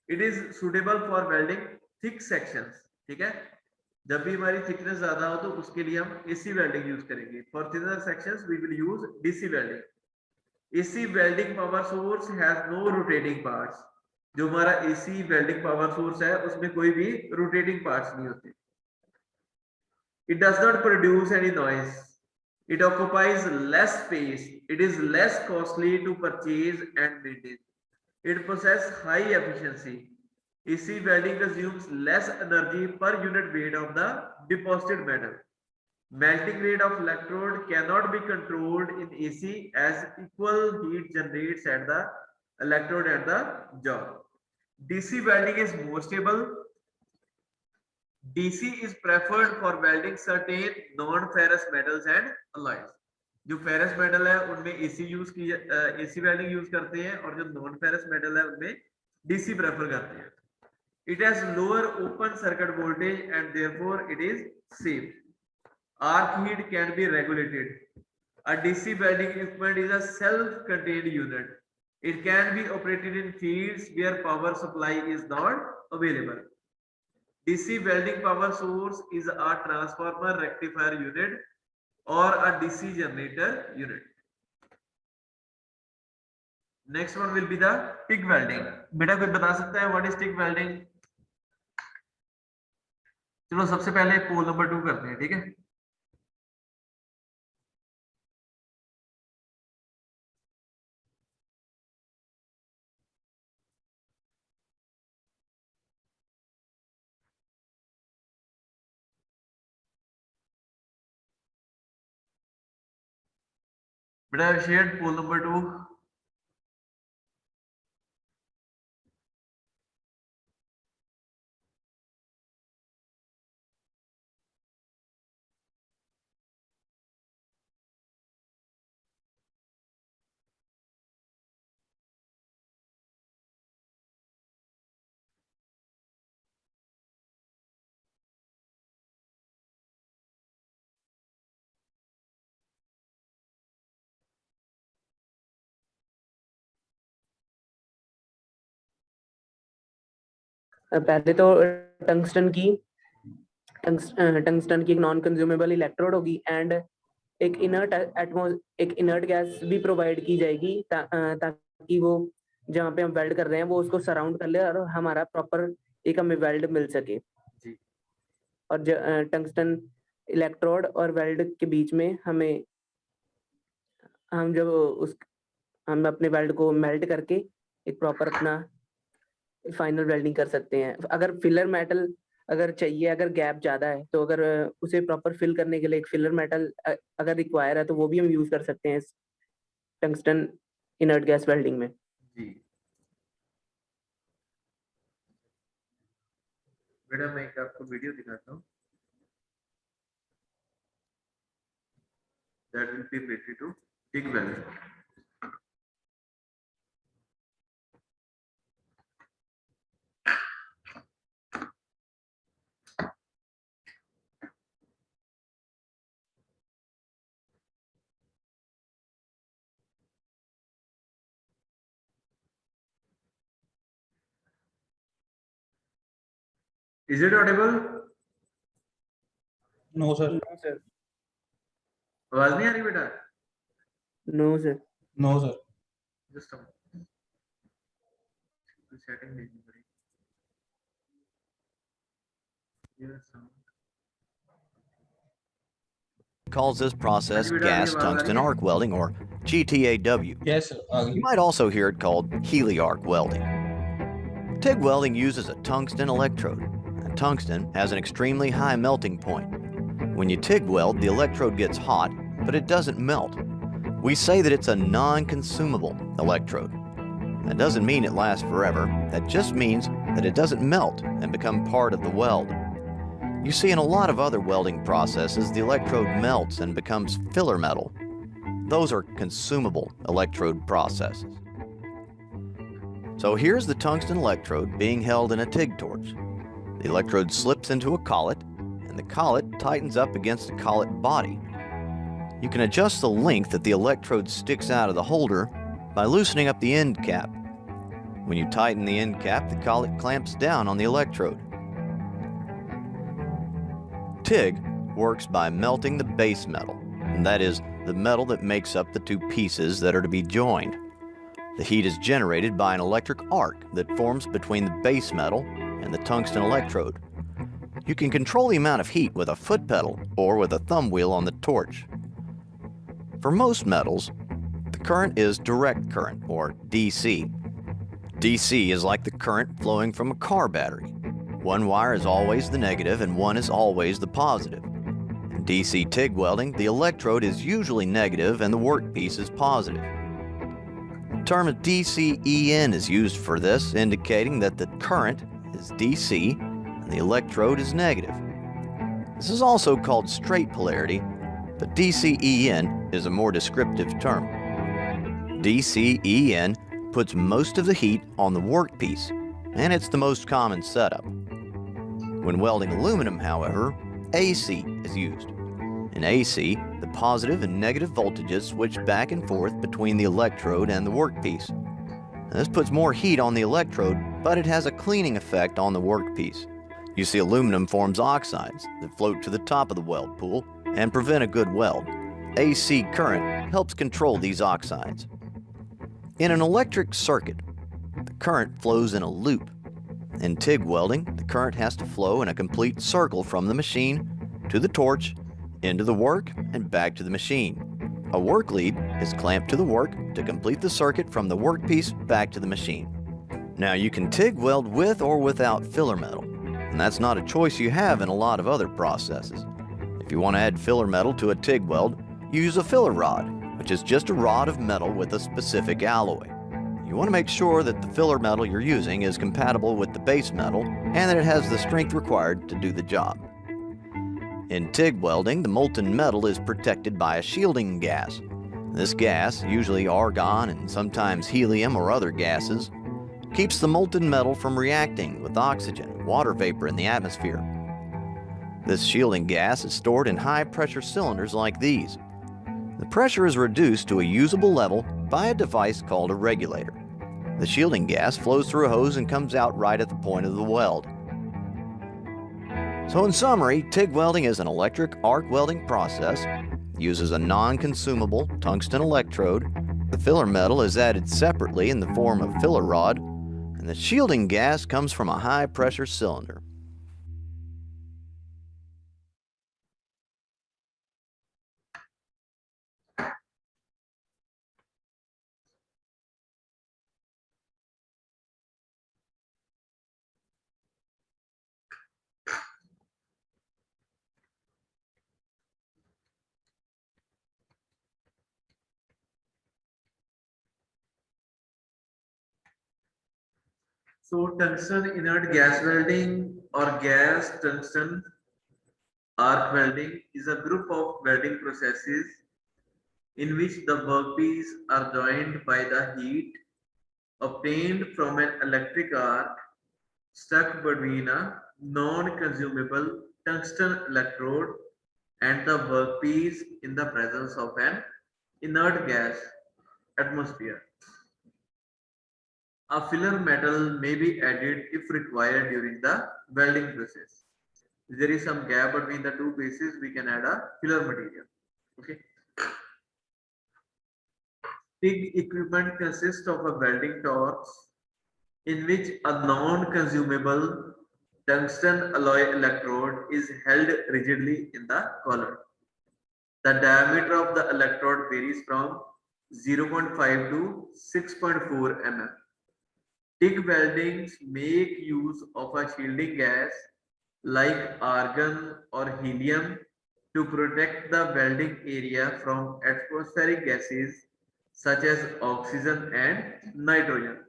It is suitable for welding thick sections, ठीक है? जब भी हमारी थिकनेस ज्यादा हो तो उसके लिए हम AC welding यूज करेंगे. For thinner sections, we will use DC welding. AC welding power source has no rotating parts. जो हमारा AC welding power source है उसमें कोई भी rotating parts नहीं होते. It does not produce any noise. It occupies less space. It is less costly to purchase and maintain. It possesses high efficiency. AC welding consumes less energy per unit weight of the deposited metal. Melting rate of electrode cannot be controlled in AC as equal heat generates at the electrode at the job. DC welding is more stable. DC is preferred for welding certain non-ferrous metals and alloys. जो ferrous metal है उनमें AC welding use करते हैं और जो non-ferrous metal है उनमें DC prefer करते हैं. It has lower open circuit voltage and therefore it is safe. Arc heat can be regulated. A DC welding equipment is a self-contained unit. It can be operated in fields where power supply is not available. DC welding power source is a transformer rectifier unit or a DC generator unit. Next one will be the TIG welding. बेटा कोई बता सकता है what is TIG welding? चलो सबसे पहले पोल number 2 करते हैं, ठीक है? बेटा I have shared poll number 2. पहले तो टंगस्टन की एक नॉन कंज्यूमेबल इलेक्ट्रोड होगी एंड एक इनर्ट गैस भी प्रोवाइड की जाएगी ताकि वो जहाँ पे हम वेल्ड कर रहे हैं वो उसको सराउंड कर ले और हमारा प्रॉपर एक हमें वेल्ड मिल सके. और टंगस्टन इलेक्ट्रोड और वेल्ड के बीच में हम अपने वेल्ड को मेल्ट करके एक प्रॉपर अपना फाइनल वेल्डिंग कर सकते हैं. अगर फिलर मेटल अगर चाहिए, अगर गैप ज्यादा है तो अगर उसे प्रॉपर फिल करने के लिए एक फिलर मेटल अगर रिक्वायर है तो वो भी हम यूज कर सकते हैं टंगस्टन इनर्ट गैस वेल्डिंग में. जी बेटा मैं आपको वीडियो दिखाता हूँ. That will be related to TIG welding. Is it audible? No, sir. आवाज नहीं आ रही बेटा? No sir. No, sir. Just a moment. Setting देखनी पड़ेगी. Yes. Calls this process gas tungsten arc welding, or GTAW. Yes, sir. You might also hear it called Healy arc welding. TIG welding uses a tungsten electrode, and tungsten has an extremely high melting point. When you TIG weld, the electrode gets hot, but it doesn't melt. We say that it's a non-consumable electrode. That doesn't mean it lasts forever. That just means that it doesn't melt and become part of the weld. You see, in a lot of other welding processes, the electrode melts and becomes filler metal. Those are consumable electrode processes. So here's the tungsten electrode being held in a TIG torch. The electrode slips into a collet, and the collet tightens up against a collet body. You can adjust the length that the electrode sticks out of the holder by loosening up the end cap. When you tighten the end cap, the collet clamps down on the electrode. TIG works by melting the base metal, and that is the metal that makes up the two pieces that are to be joined. The heat is generated by an electric arc that forms between the base metal and the tungsten electrode. You can control the amount of heat with a foot pedal or with a thumb wheel on the torch. For most metals, the current is direct current, or DC. DC is like the current flowing from a car battery. One wire is always the negative and one is always the positive. In DC TIG welding, the electrode is usually negative and the workpiece is positive. The term DCEN is used for this, indicating that the current is DC and the electrode is negative. This is also called straight polarity, but DCEN is a more descriptive term. DCEN puts most of the heat on the workpiece, and it's the most common setup. When welding aluminum, however, AC is used. In AC, the positive and negative voltages switch back and forth between the electrode and the workpiece. This puts more heat on the electrode, but it has a cleaning effect on the workpiece. You see, aluminum forms oxides that float to the top of the weld pool and prevent a good weld. AC current helps control these oxides. In an electric circuit, the current flows in a loop. In TIG welding, the current has to flow in a complete circle from the machine to the torch, into the work, and back to the machine. A work lead is clamped to the work to complete the circuit from the workpiece back to the machine. Now, you can TIG weld with or without filler metal, and that's not a choice you have in a lot of other processes. If you want to add filler metal to a TIG weld, use a filler rod, which is just a rod of metal with a specific alloy. You want to make sure that the filler metal you're using is compatible with the base metal and that it has the strength required to do the job. In TIG welding, the molten metal is protected by a shielding gas. This gas, usually argon and sometimes helium or other gases, keeps the molten metal from reacting with oxygen and water vapor in the atmosphere. This shielding gas is stored in high-pressure cylinders like these. The pressure is reduced to a usable level by a device called a regulator. The shielding gas flows through a hose and comes out right at the point of the weld. So in summary, TIG welding is an electric arc welding process, uses a non-consumable tungsten electrode, the filler metal is added separately in the form of filler rod, and the shielding gas comes from a high-pressure cylinder. So tungsten inert gas welding or gas tungsten arc welding is a group of welding processes in which the workpiece are joined by the heat obtained from an electric arc stuck between a non-consumable tungsten electrode and the workpiece in the presence of an inert gas atmosphere. A filler metal may be added if required during the welding process. If there is some gap between the two pieces, we can add a filler material. Okay. TIG equipment consists of a welding torch in which a non-consumable tungsten alloy electrode is held rigidly in the collar. The diameter of the electrode varies from 0.5 to 6.4 mm. TIG weldings make use of a shielding gas like argon or helium to protect the welding area from atmospheric gases such as oxygen and nitrogen,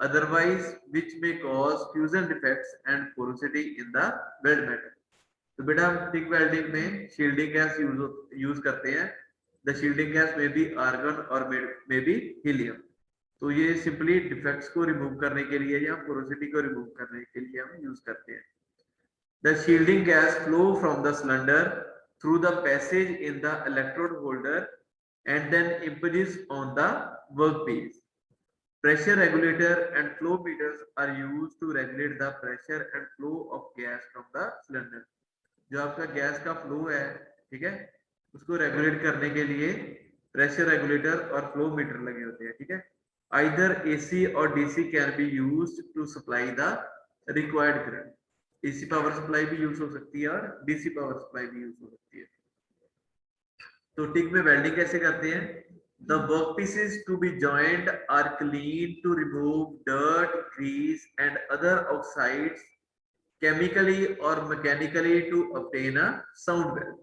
otherwise which may cause fusion defects and porosity in the weld metal. तो बेटा हम टिक welding में shielding gas use करते हैं। The shielding gas में B argon और में B helium. तो ये सिंपली डिफेक्ट्स को रिमूव करने के लिए या पोरोसिटी को रिमूव करने के लिए हम यूज करते हैं। The shielding gas flow from the cylinder through the passage in the electrode holder and then impinges on the workpiece. Pressure regulator and flow meters are used to regulate the pressure and flow of gas from the cylinder. जो आपका gas का flow है, ठीक है, उसको regulate करने के लिए प्रेशर रेगुलेटर और फ्लो मीटर लगे होते हैं, ठीक है। Either AC or DC can be used to supply the required current. AC power supply भी यूज हो सकती है और DC पावर सप्लाई भी यूज हो सकती है। तो टिक में वेल्डिंग कैसे करते हैं? The workpieces to be joined are cleaned to remove dirt, grease and other oxides chemically or mechanically to obtain a sound weld.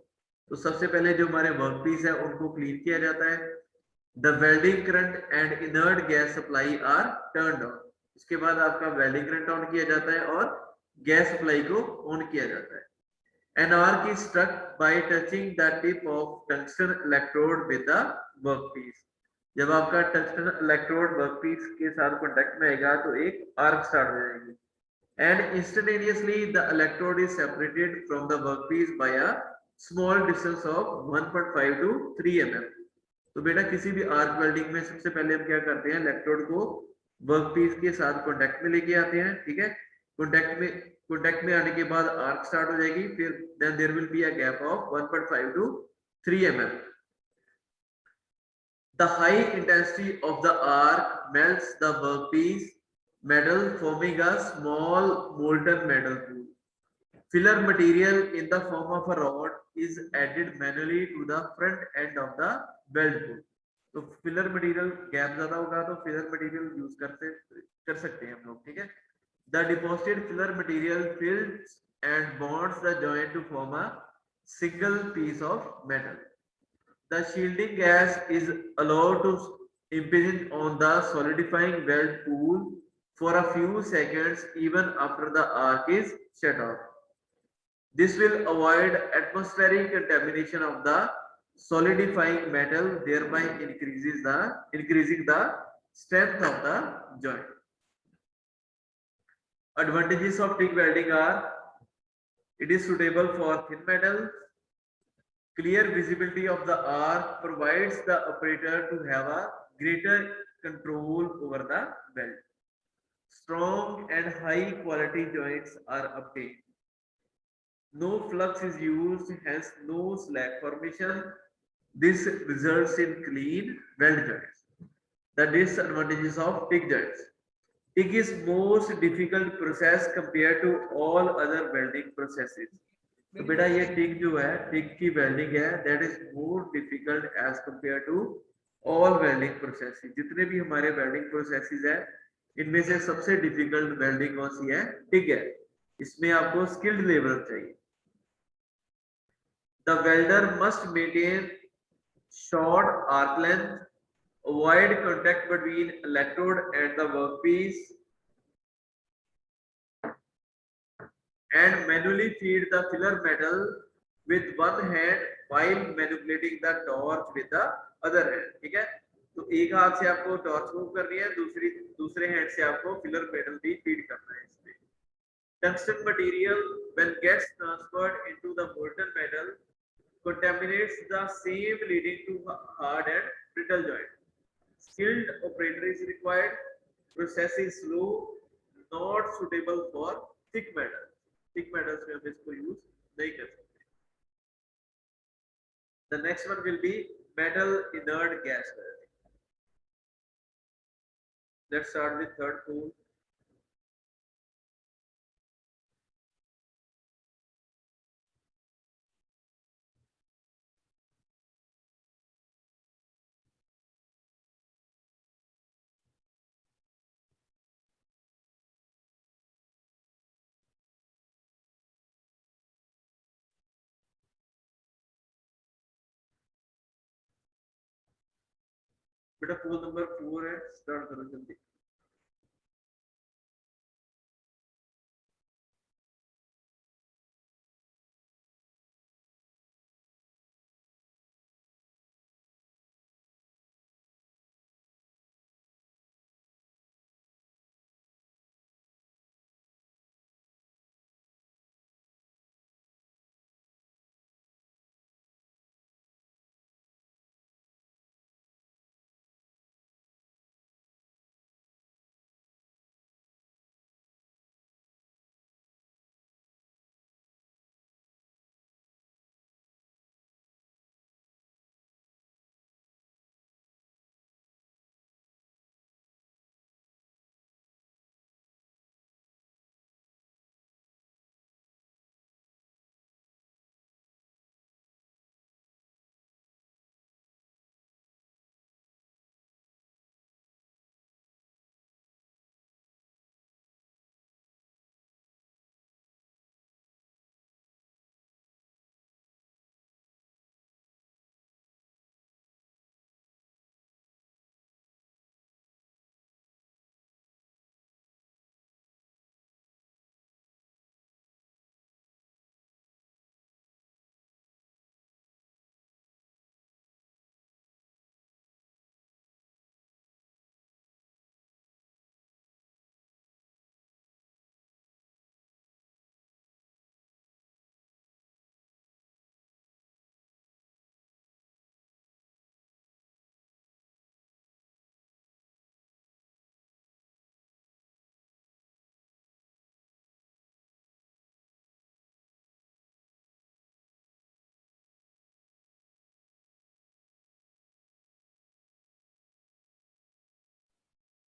तो सबसे पहले जो हमारे वर्कपीस है उनको क्लीन किया जाता है। The welding current and inert gas supply are turned on. इसके बाद आपका वेल्डिंग करंट ऑन किया जाता है और गैस सप्लाई को ऑन किया जाता है। An arc is struck by touching the tip of tungsten electrode with the workpiece. जब आपका टंगस्टन इलेक्ट्रोड वर्कपीस के साथ कांटेक्ट में आएगा तो एक आर्क स्टार्ट हो जाएगी। And instantaneously the electrode is separated from the workpiece by a small distance of 1.5 to 3 mm. तो बेटा किसी भी आर्क वेल्डिंग में सबसे पहले हम क्या करते हैं, इलेक्ट्रोड को वर्कपीस के साथ कांटेक्ट में लेके आते हैं, ठीक है। कांटेक्ट में आने के बाद आर्क स्टार्ट हो जाएगी, फिर then there will be a gap of 1.5 to 3 mm. The high intensity of the arc melts the workpiece metal, forming a small molten metal pool. Filler material in the form of a rod is added manually to the front end of the weld pool. तो filler material gap ज्यादा होगा तो filler material use कर सकते हैं हम लोग, ठीक है। The deposited filler material fills and bonds the joint to form a single piece of metal. The shielding gas is allowed to impinge on the solidifying weld pool for a few seconds even after the arc is shut off. This will avoid atmospheric contamination of the solidifying metal, thereby increasing the strength of the joint. Advantages of TIG welding are: it is suitable for thin metals, clear visibility of the arc provides the operator to have a greater control over the weld, strong and high quality joints are obtained, no flux is used, hence no slack formation. This results in clean weld joints. The disadvantages of TIG joints: TIG is most difficult process compared to all other welding processes. तो बेटा ये TIG जो है, TIG की welding है, that is more difficult as compared to all welding processes. जितने भी हमारे welding processes है, इनमें से सबसे difficult welding कौन सी है? TIG है। इसमें आपको skilled labor चाहिए। The welder must maintain short arc length, avoid contact between electrode and the workpiece, and manually feed the filler metal with one hand while manipulating the torch with the other hand. ठीक है, तो एक हाथ से आपको torch move करनी है, दूसरे हैंड से आपको फिलर मेटल भी फीड करना है इसमें। Tungsten material when gets transferred into the molten metal contaminates the same, leading to hard and brittle joint. Skilled operator is required. Process is slow, not suitable for thick metal. Thick metals में हम इसको use नहीं कर सकते। The next one will be metal inert gas welding. Let's start with third tool. बेटा tool number 4 है, start करो जल्दी।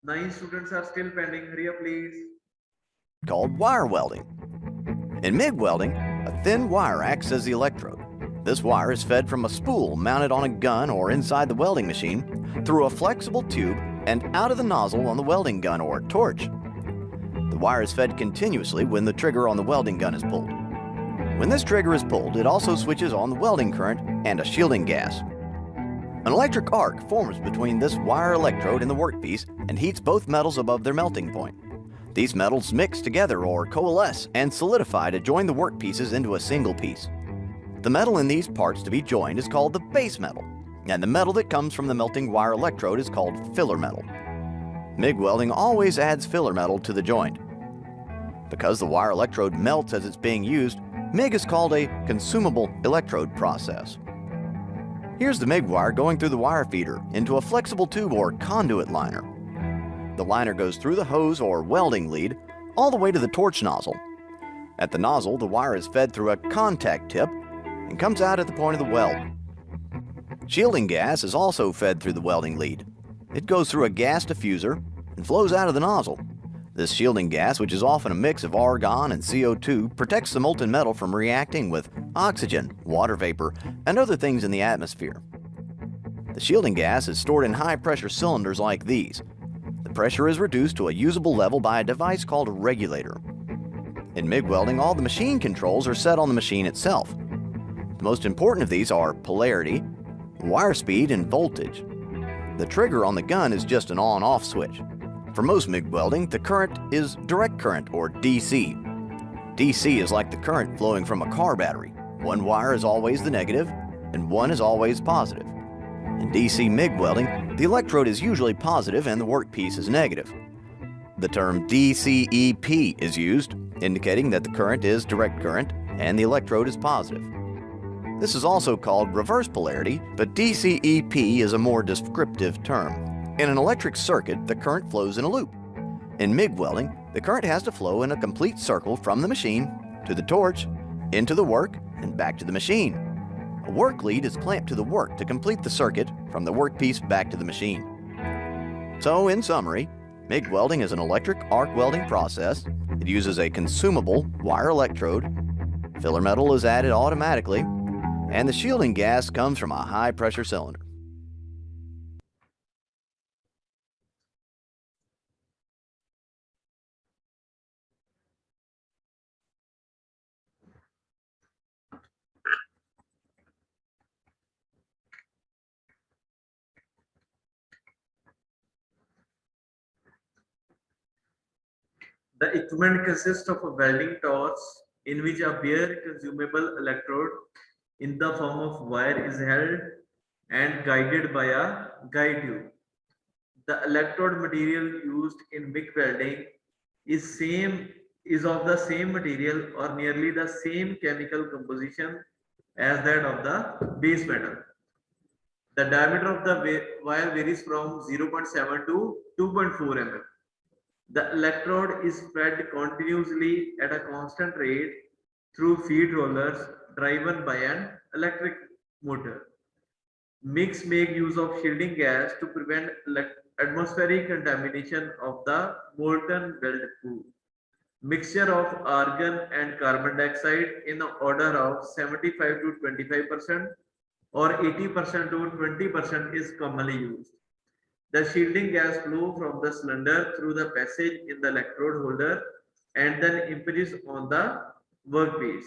9 students are still pending. Hurry up, please. called wire welding. In MIG welding, a thin wire acts as the electrode. This wire is fed from a spool mounted on a gun or inside the welding machine through a flexible tube and out of the nozzle on the welding gun or torch. The wire is fed continuously when the trigger on the welding gun is pulled. When this trigger is pulled, it also switches on the welding current and a shielding gas. An electric arc forms between this wire electrode and the workpiece and heats both metals above their melting point. These metals mix together or coalesce and solidify to join the workpieces into a single piece. The metal in these parts to be joined is called the base metal, and the metal that comes from the melting wire electrode is called filler metal. MIG welding always adds filler metal to the joint. Because the wire electrode melts as it's being used, MIG is called a consumable electrode process. Here's the MIG wire going through the wire feeder into a flexible tube or conduit liner. The liner goes through the hose or welding lead all the way to the torch nozzle. At the nozzle, the wire is fed through a contact tip and comes out at the point of the weld. Shielding gas is also fed through the welding lead. It goes through a gas diffuser and flows out of the nozzle. This shielding gas, which is often a mix of argon and CO2, protects the molten metal from reacting with oxygen, water vapor, and other things in the atmosphere. The shielding gas is stored in high-pressure cylinders like these. The pressure is reduced to a usable level by a device called a regulator. In MIG welding, all the machine controls are set on the machine itself. The most important of these are polarity, wire speed, and voltage. The trigger on the gun is just an on-off switch. For most MIG welding, the current is direct current or DC. DC is like the current flowing from a car battery. One wire is always the negative, and one is always positive. In DC MIG welding, the electrode is usually positive and the workpiece is negative. The term DCEP is used, indicating that the current is direct current and the electrode is positive. This is also called reverse polarity, but DCEP is a more descriptive term. In an electric circuit, the current flows in a loop. In MIG welding, the current has to flow in a complete circle from the machine to the torch, into the work, and back to the machine. A work lead is clamped to the work to complete the circuit from the workpiece back to the machine. So, in summary, MIG welding is an electric arc welding process. It uses a consumable wire electrode. Filler metal is added automatically, and the shielding gas comes from a high-pressure cylinder. The equipment consists of a welding torch in which a bare consumable electrode in the form of wire is held and guided by a guide tube. The electrode material used in MIG welding is of the same material or nearly the same chemical composition as that of the base metal. The diameter of the wire varies from 0.7 to 2.4 mm. The electrode is fed continuously at a constant rate through feed rollers driven by an electric motor. MIGs make use of shielding gas to prevent atmospheric contamination of the molten weld pool. Mixture of argon and carbon dioxide in the order of 75 to 25% or 80% to 20% is commonly used. The shielding gas flow from the cylinder through the passage in the electrode holder and then impinges on the workpiece.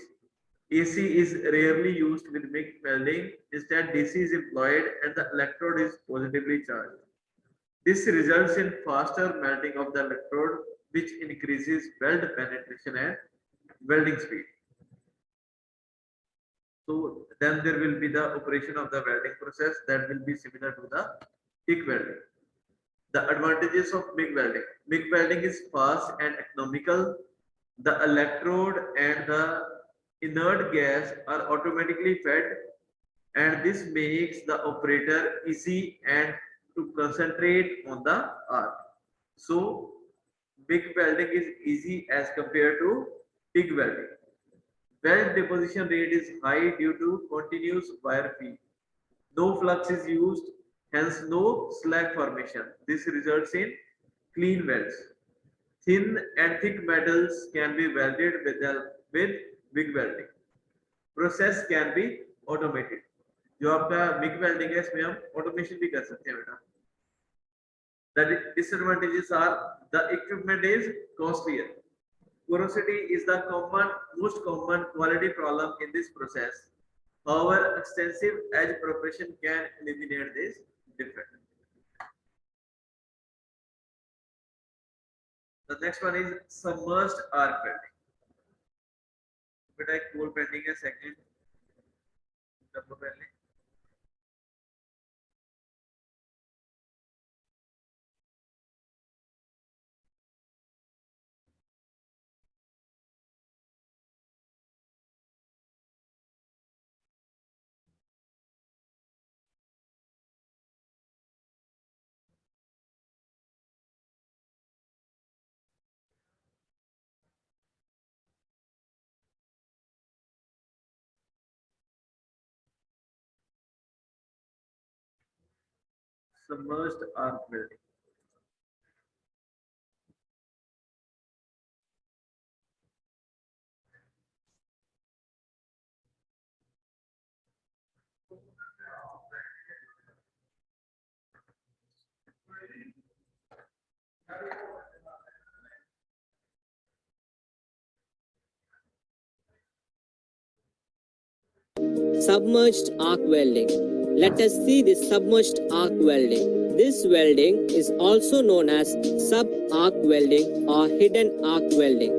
AC is rarely used with MIG welding. Instead, DC is employed and the electrode is positively charged. This results in faster melting of the electrode, which increases weld penetration and welding speed. So then there will be the operation of the welding process that will be similar to the TIG welding. The advantages of MIG welding. MIG welding is fast and economical. The electrode and the inert gas are automatically fed, and this makes the operator easy and to concentrate on the art. So MIG welding is easy as compared to TIG welding. Weld deposition rate is high due to continuous wire feed. No flux is used, hence no slag formation. This results in clean welds. Thin and thick metals can be welded with MIG welding. Process can be automated. जो आपका MIG welding है इसमें हम automation भी कर सकते हैं बेटा. The disadvantages are the equipment is costlier. Porosity is the most common quality problem in this process. However, extensive edge preparation can eliminate this defect. The next one is submerged arc welding. बेटा एक cold bending है second double welding. Submerged arc welding. Submerged arc welding. Let us see this submerged arc welding. This welding is also known as sub-arc welding or hidden arc welding.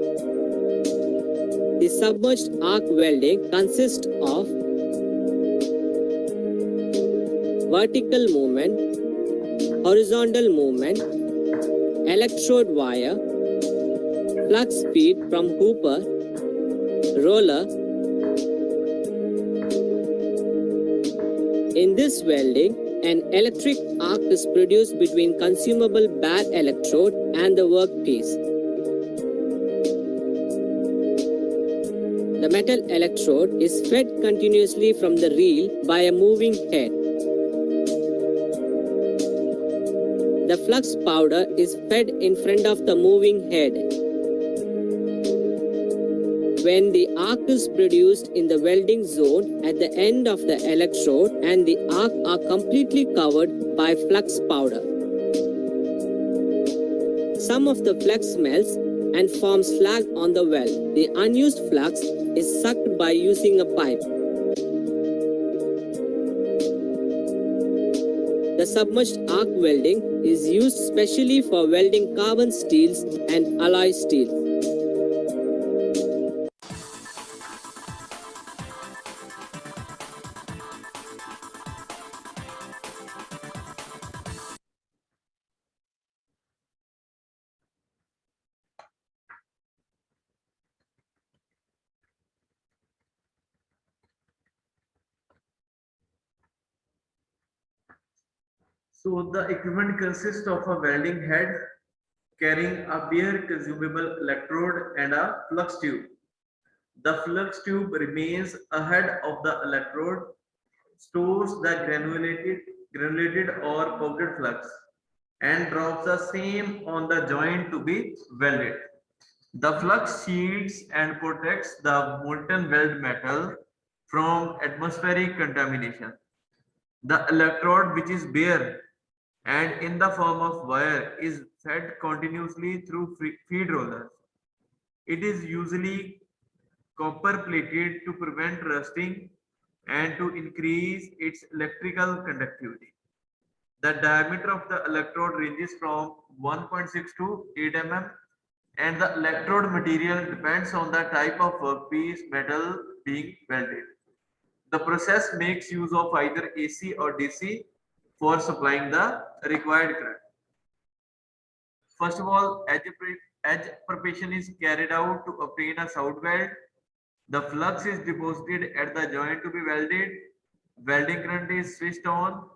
The submerged arc welding consists of vertical movement, horizontal movement, electrode wire, flux feed from hooper, roller. In this welding, an electric arc is produced between consumable bare electrode and the workpiece. The metal electrode is fed continuously from the reel by a moving head. The flux powder is fed in front of the moving head. When the arc is produced in the welding zone at the end of the electrode and the arc are completely covered by flux powder. Some of the flux melts and forms slag on the weld. The unused flux is sucked by using a pipe. The submerged arc welding is used specially for welding carbon steels and alloy steels. So the equipment consists of a welding head carrying a bare consumable electrode and a flux tube. The flux tube remains ahead of the electrode, stores the granulated or powdered flux, and drops the same on the joint to be welded. The flux shields and protects the molten weld metal from atmospheric contamination. The electrode, which is bare and in the form of wire, is fed continuously through feed rollers. It is usually copper plated to prevent rusting and to increase its electrical conductivity. The diameter of the electrode ranges from 1.6 to 8 mm, and the electrode material depends on the type of workpiece metal being welded. The process makes use of either AC or DC for supplying the required current. First of all, edge preparation is carried out to obtain a south weld. The flux is deposited at the joint to be welded. Welding current is switched on.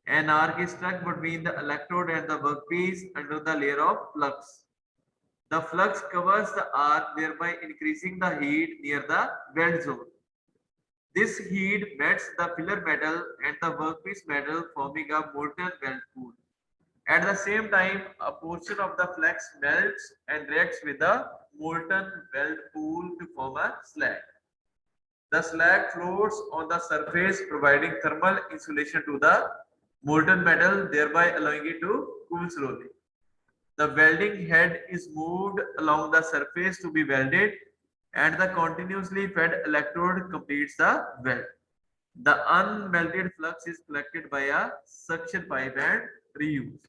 An arc is struck between the electrode and the workpiece under the layer of flux. The flux covers the arc, thereby increasing the heat near the weld zone. This heat melts the filler metal and the workpiece metal, forming a molten weld pool. At the same time, a portion of the flux melts and reacts with the molten weld pool to form a slag. The slag floats on the surface, providing thermal insulation to the molten metal, thereby allowing it to cool slowly. The welding head is moved along the surface to be welded, and the continuously fed electrode completes the weld. The unmelted flux is collected by a suction pipe and reused.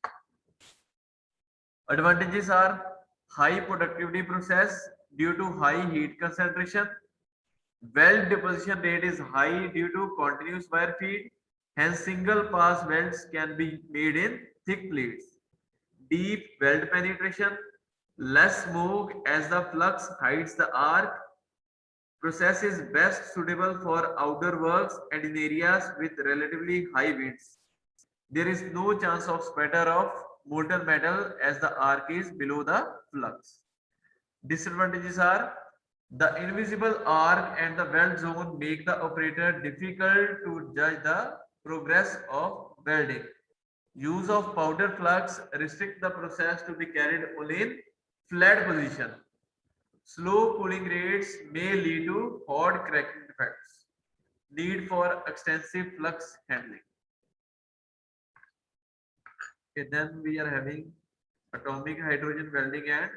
Advantages are high productivity process due to high heat concentration. Weld deposition rate is high due to continuous wire feed. Hence, single pass welds can be made in thick plates. Deep weld penetration, less smoke as the flux hides the arc. Process is best suitable for outdoor works and in areas with relatively high winds. There is no chance of spatter of molten metal as the arc is below the flux. Disadvantages are the invisible arc and the weld zone make the operator difficult to judge the progress of welding. Use of powder flux restrict the process to be carried only in flat position. Slow cooling rates may lead to hot cracking defects. Need for extensive flux handling. Okay, then we are having atomic hydrogen welding and